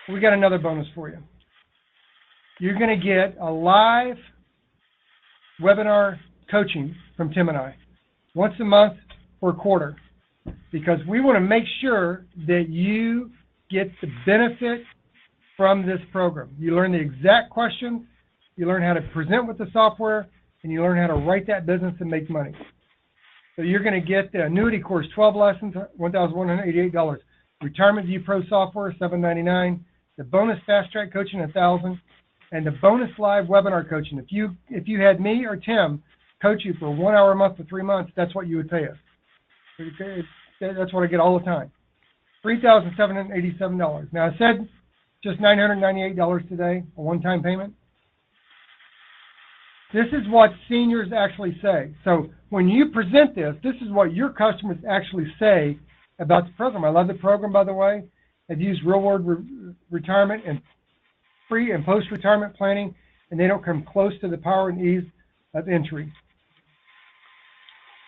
S1: We got another bonus for you. You're going to get a live webinar coaching from Tim and I once a month for a quarter, because we want to make sure that you get the benefit from this program. You learn the exact questions, you learn how to present with the software, and you learn how to write that business and make money. So you're going to get the annuity course, 12 lessons, $1,188. Retirement View Pro software, $799. The bonus fast track coaching, $1,000, and the bonus live webinar coaching. If you had me or Tim coach you for 1 hour a month for 3 months, that's what you would pay us. That's what I get all the time. $3,787. Now I said just $998 today, a one-time payment. This is what seniors actually say. So when you present this, this is what your customers actually say about the program. I love the program, by the way. I've used real-world retirement and pre- and post-retirement planning, and they don't come close to the power and ease of entry.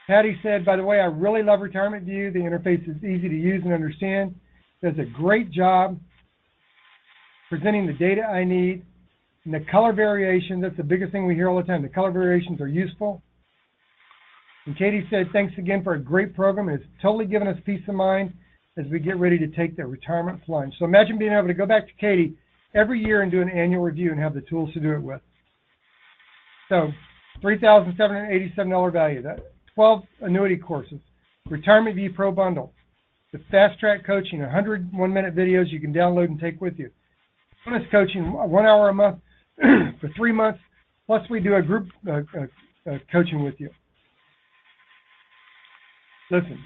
S1: Patty said, by the way, I really love Retirement View. The interface is easy to use and understand. Does a great job presenting the data I need. And the color variations, that's the biggest thing we hear all the time. The color variations are useful. And Katie said, thanks again for a great program. It's totally given us peace of mind as we get ready to take the retirement plunge. So imagine being able to go back to Katie every year and do an annual review and have the tools to do it with. So $3,787 value. That 12 annuity courses, Retirement View Pro bundle, the fast track coaching, 100 one-minute videos you can download and take with you. Bonus coaching, 1 hour a month for 3 months, plus we do a group coaching with you. Listen,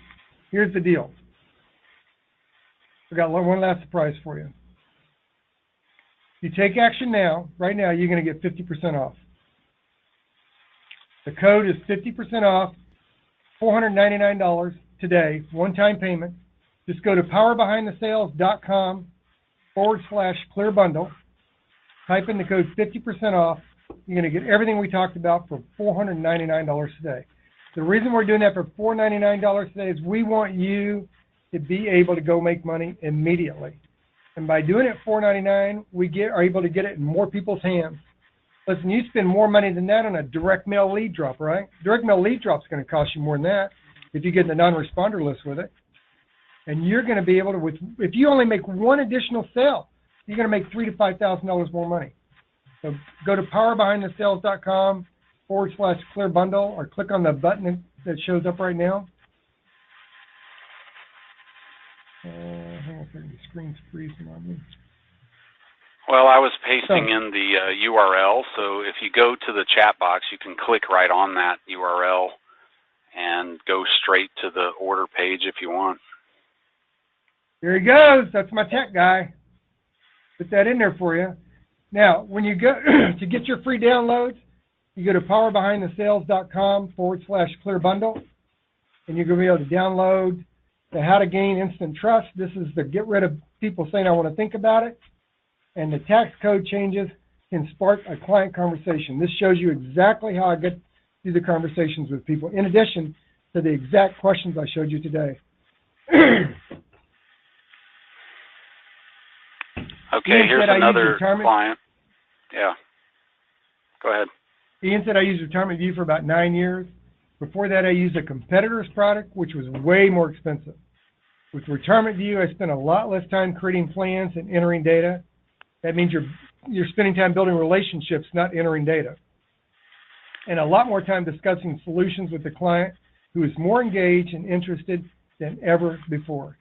S1: here's the deal. We got one last surprise for you. You take action now, right now, you're going to get 50% off. The code is 50% off, $499 today, one-time payment. Just go to powerbehindthesales.com/clear bundle. Type in the code 50% off. You're going to get everything we talked about for $499 today. The reason we're doing that for $499 today is we want you to be able to go make money immediately. And by doing it $499, we are able to get it in more people's hands. Listen, you spend more money than that on a direct mail lead drop, right? Direct mail lead drop is going to cost you more than that if you get in the non-responder list with it. And you're going to be able to, if you only make one additional sale, you're going to make $3,000 to $5,000 more money. So go to powerbehindthesales.com/clear bundle or click on the button that shows up right now. Hang on a second, the screen's freezing on me.
S2: Well, I was pasting in the URL, so if you go to the chat box, you can click right on that URL and go straight to the order page if you want.
S1: There he goes. That's my tech guy. Put that in there for you. Now, when you go to get your free downloads, you go to powerbehindthesales.com/clear bundle, and you're going to be able to download the How to Gain Instant Trust. This is the get rid of people saying, I want to think about it. And the tax code changes can spark a client conversation. This shows you exactly how I get through the conversations with people, in addition to the exact questions I showed you today.
S2: Okay, here's another client. Yeah. Go ahead.
S1: Ian said I used Retirement View for about 9 years. Before that, I used a competitor's product, which was way more expensive. With Retirement View, I spent a lot less time creating plans and entering data. That means you're spending time building relationships, not entering data. And a lot more time discussing solutions with the client who is more engaged and interested than ever before.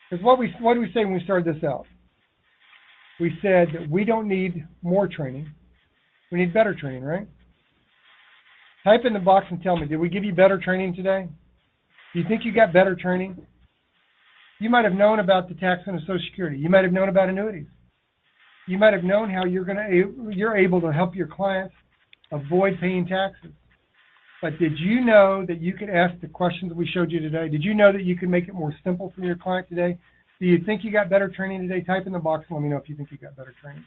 S1: Because what did we say when we started this out? We said that we don't need more training. We need better training, right? Type in the box and tell me, did we give you better training today? Do you think you got better training? You might have known about the tax and Social Security. You might have known about annuities. You might have known how you're able to help your clients avoid paying taxes. But did you know that you could ask the questions we showed you today? Did you know that you could make it more simple for your client today? Do you think you got better training today? Type in the box and let me know if you think you got better training.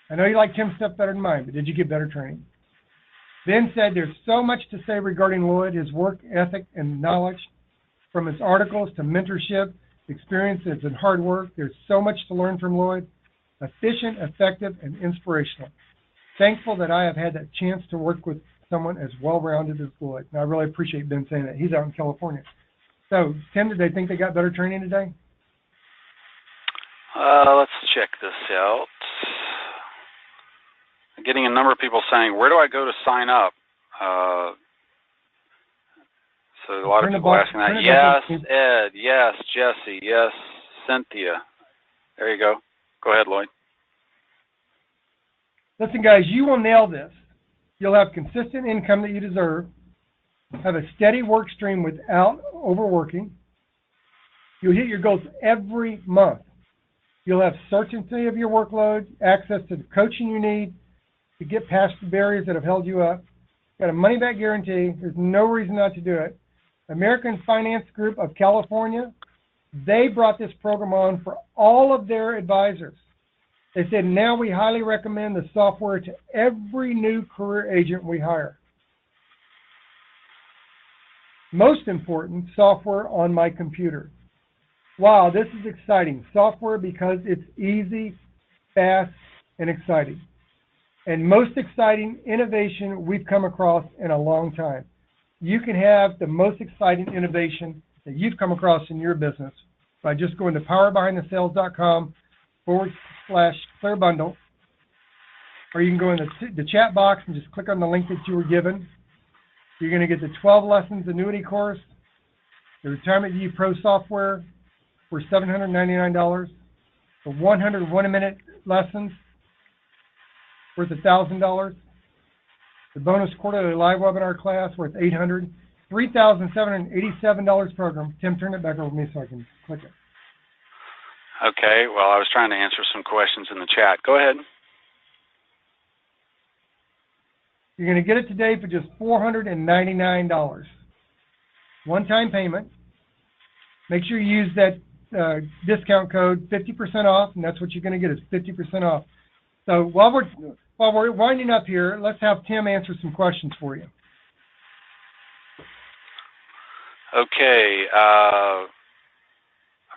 S1: I know you like Tim's stuff better than mine, but did you get better training? Ben said there's so much to say regarding Lloyd, his work ethic and knowledge, from his articles to mentorship, experiences and hard work. There's so much to learn from Lloyd. Efficient, effective, and inspirational. Thankful that I have had that chance to work with someone as well-rounded as Lloyd. And I really appreciate Ben saying that. He's out in California. So, Tim, did they think they got better training today?
S2: Let's check this out. I'm getting a number of people saying, where do I go to sign up? So a lot of people are asking that. Yes, Ed. Yes, Jesse. Yes, Cynthia. There you go. Go ahead, Lloyd.
S1: Listen, guys, you will nail this. You'll have consistent income that you deserve, have a steady work stream without overworking. You'll hit your goals every month. You'll have certainty of your workload, access to the coaching you need to get past the barriers that have held you up. Got a money-back guarantee. There's no reason not to do it. American Finance Group of California, they brought this program on for all of their advisors. They said, now we highly recommend the software to every new career agent we hire. Most important, software on my computer. Wow, this is exciting. Software because it's easy, fast, and exciting. And most exciting innovation we've come across in a long time. You can have the most exciting innovation that you've come across in your business by just going to powerbehindthesales.com/clear bundle, or you can go in the chat box and just click on the link that you were given. You're going to get the 12 lessons annuity course, the Retirement View Pro software for $799, the 101-minute lessons worth $1,000, the bonus quarterly live webinar class worth $800, $3,787 program. Tim, turn it back over to me so I can click it.
S2: Okay, well, I was trying to answer some questions in the chat. Go ahead.
S1: You're going to get it today for just $499. One-time payment. Make sure you use that discount code, 50% off, and that's what you're going to get is 50% off. So while we're winding up here, let's have Tim answer some questions for you.
S2: Okay.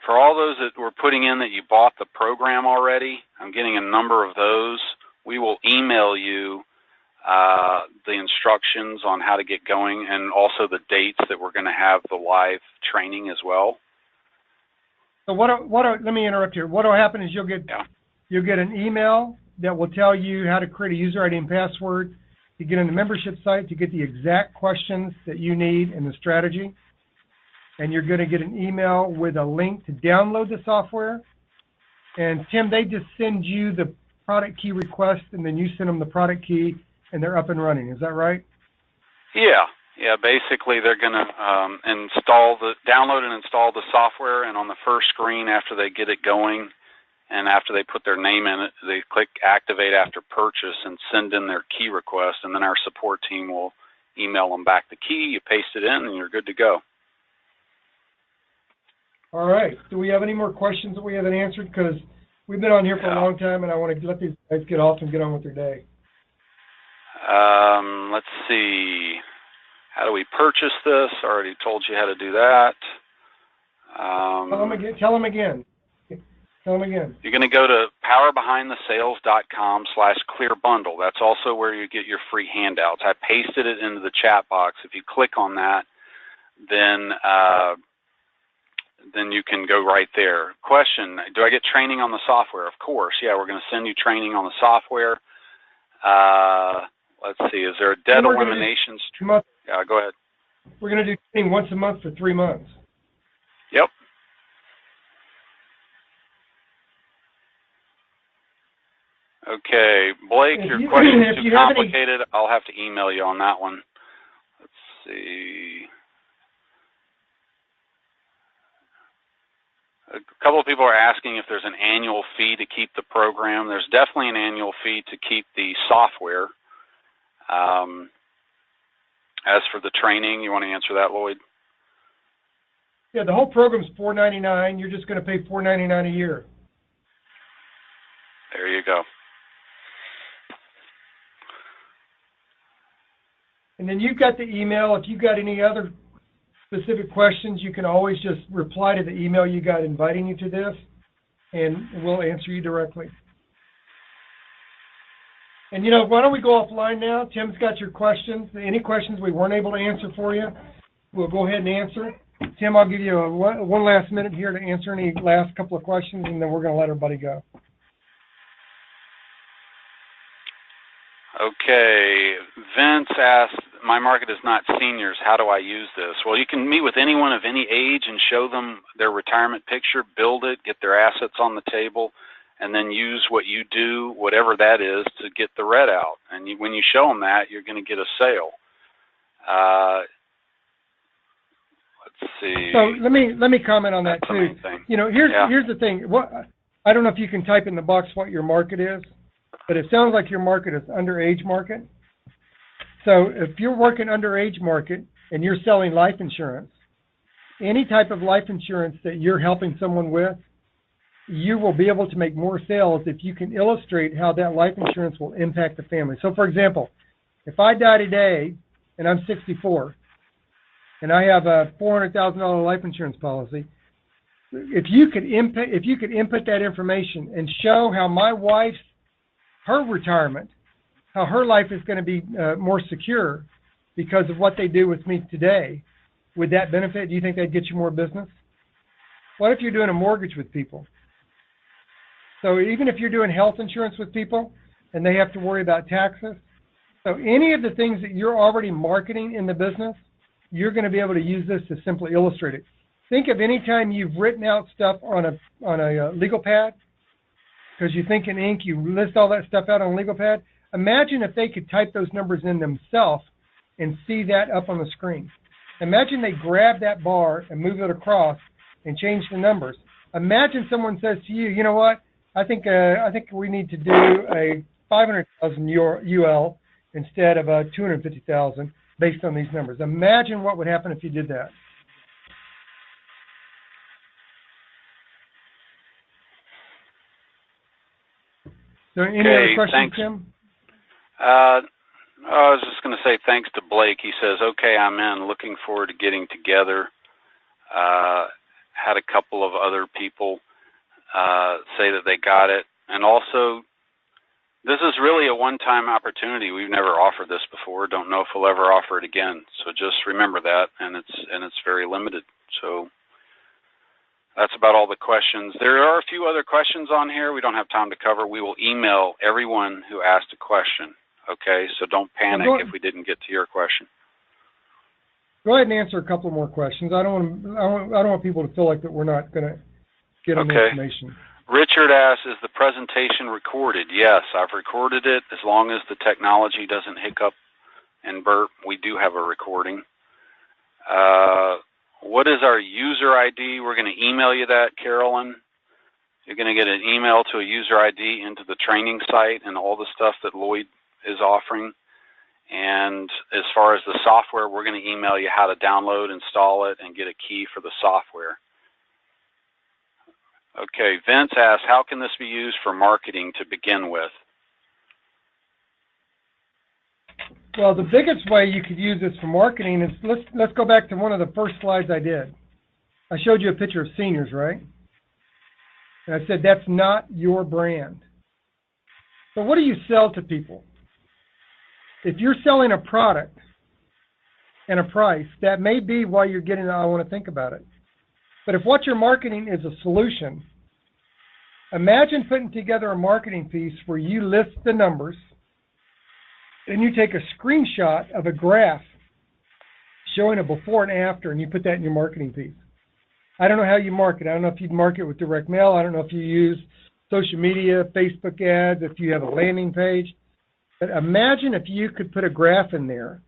S2: For all those that were putting in that you bought the program already, I'm getting a number of those. We will email you the instructions on how to get going and also the dates that we're going to have the live training as well.
S1: So let me interrupt here. What will happen is you'll get an email that will tell you how to create a user ID and password to get on the membership site to get the exact questions that you need and the strategy. And you're going to get an email with a link to download the software. And Tim, they just send you the product key request, and then you send them the product key, and they're up and running. Is that right?
S2: Yeah. Basically, they're going to download and install the software, and on the first screen after they get it going, and after they put their name in it, they click Activate After Purchase and send in their key request, and then our support team will email them back the key. You paste it in, and you're good to go.
S1: All right. Do we have any more questions that we haven't answered? Because we've been on here for a long time, and I want to let these guys get off and get on with their day.
S2: Let's see. How do we purchase this? I already told you how to do that.
S1: Tell them again.
S2: You're going to go to powerbehindthesales.com/clearbundle. That's also where you get your free handouts. I pasted it into the chat box. If you click on that, then you can go right there. Question, do I get training on the software? Of course. Yeah, we're going to send you training on the software. Let's see, is there a debt eliminations? Yeah, go ahead.
S1: We're going to do training once a month for 3 months.
S2: Yep. Okay, Blake, your question is too complicated. I'll have to email you on that one. Let's see. A couple of people are asking if there's an annual fee to keep the program. There's definitely an annual fee to keep the software. As for the training, you want to answer that, Lloyd?
S1: Yeah, the whole program's $499. You're just going to pay $499 a year.
S2: There you go.
S1: And then you've got the email. If you've got any other specific questions, you can always just reply to the email you got inviting you to this, and we'll answer you directly. And, why don't we go offline now? Tim's got your questions. Any questions we weren't able to answer for you, we'll go ahead and answer. Tim, I'll give you one last minute here to answer any last couple of questions, and then we're going to let everybody go.
S2: Okay. Vince asked, my market is not seniors. How do I use this? Well, you can meet with anyone of any age and show them their retirement picture, build it, get their assets on the table, and then use what you do, whatever that is, to get the red out. And when you show them that, you're going to get a sale. Let's see.
S1: So let me comment on that
S2: That's
S1: too.
S2: the main thing.
S1: You know, here's the thing. I don't know if you can type in the box what your market is, but it sounds like your market is underage market. So if you're working underage market and you're selling life insurance, any type of life insurance that you're helping someone with, you will be able to make more sales if you can illustrate how that life insurance will impact the family. So for example, if I die today and I'm 64 and I have a $400,000 life insurance policy, if you could input that information and show how my wife's, her retirement, how her life is going to be more secure because of what they do with me today, would that benefit? Do you think that'd get you more business? What if you're doing a mortgage with people? So even if you're doing health insurance with people and they have to worry about taxes, so any of the things that you're already marketing in the business, you're going to be able to use this to simply illustrate it. Think of any time you've written out stuff on a legal pad, because you think in ink, you list all that stuff out on a legal pad. Imagine if they could type those numbers in themselves and see that up on the screen. Imagine they grab that bar and move it across and change the numbers. Imagine someone says to you, you know what, I think we need to do a 500,000 UL instead of a 250,000 based on these numbers. Imagine what would happen if you did that. So any other questions,
S2: thanks.
S1: Tim?
S2: I was just going to say thanks to Blake. He says, okay, I'm in. Looking forward to getting together. Had a couple of other people say that they got it. And also, this is really a one-time opportunity. We've never offered this before. Don't know if we'll ever offer it again. So just remember that, and it's very limited. So that's about all the questions. There are a few other questions on here we don't have time to cover. We will email everyone who asked a question. Okay, so don't panic if we didn't get to your question.
S1: Go ahead and answer a couple more questions. I don't want people to feel like that we're not going to get them the information.
S2: Richard asks, is the presentation recorded? Yes, I've recorded it. As long as the technology doesn't hiccup and burp, we do have a recording. What is our user ID? We're going to email you that, Carolyn. You're going to get an email to a user ID into the training site and all the stuff that Lloyd is offering. And as far as the software, we're going to email you how to download, install it, and get a key for the software. Okay, Vince asks, how can this be used for marketing to begin with?
S1: Well, the biggest way you could use this for marketing is, let's go back to one of the first slides I did. I showed you a picture of seniors, right? And I said, that's not your brand. So what do you sell to people? If you're selling a product and a price, that may be why you're getting the I want to think about it. But if what you're marketing is a solution, imagine putting together a marketing piece where you list the numbers and you take a screenshot of a graph showing a before and after, and you put that in your marketing piece. I don't know how you market. I don't know if you'd market with direct mail. I don't know if you use social media, Facebook ads, if you have a landing page. But imagine if you could put a graph in there.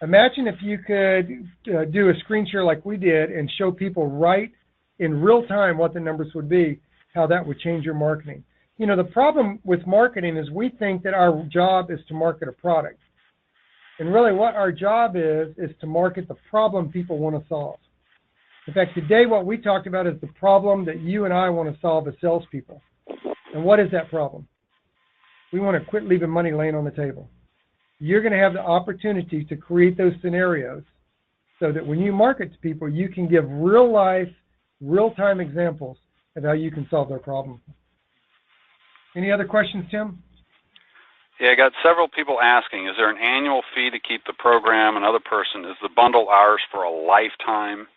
S1: Imagine if you could do a screen share like we did and show people right in real time what the numbers would be, how that would change your marketing. You know, the problem with marketing is we think that our job is to market a product. And really what our job is to market the problem people want to solve. In fact, today what we talked about is the problem that you and I want to solve as salespeople. And what is that problem? We want to quit leaving money laying on the table. You're going to have the opportunity to create those scenarios so that when you market to people, you can give real life, real-time examples of how you can solve their problem. Any other questions, Tim?
S2: Yeah, I got several people asking, is there an annual fee to keep the program? Another person, is the bundle ours for a lifetime?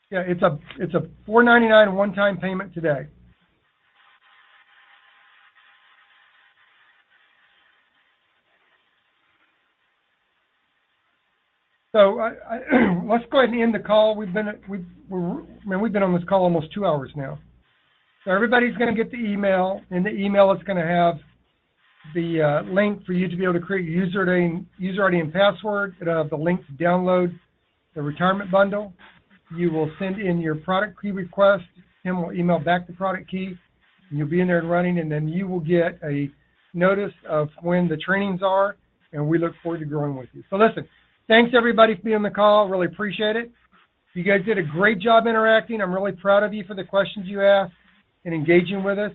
S1: Yeah, it's a $4.99 one-time payment today. So let's go ahead and end the call. We've been on this call almost 2 hours now. So everybody's going to get the email. In the email, it's going to have the link for you to be able to create your user ID and password. It'll have the link to download the retirement bundle. You will send in your product key request. Tim will email back the product key, and you'll be in there and running, and then you will get a notice of when the trainings are, and we look forward to growing with you. So listen, thanks everybody for being on the call. Really appreciate it. You guys did a great job interacting. I'm really proud of you for the questions you asked and engaging with us.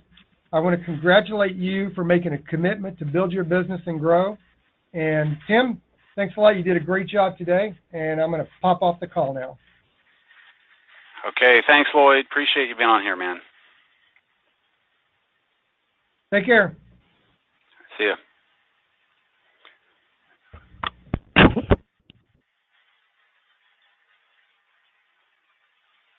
S1: I want to congratulate you for making a commitment to build your business and grow. And Tim, thanks a lot. You did a great job today, and I'm going to pop off the call now.
S2: Okay, thanks, Lloyd. Appreciate you being on here, man.
S1: Take care.
S2: See ya.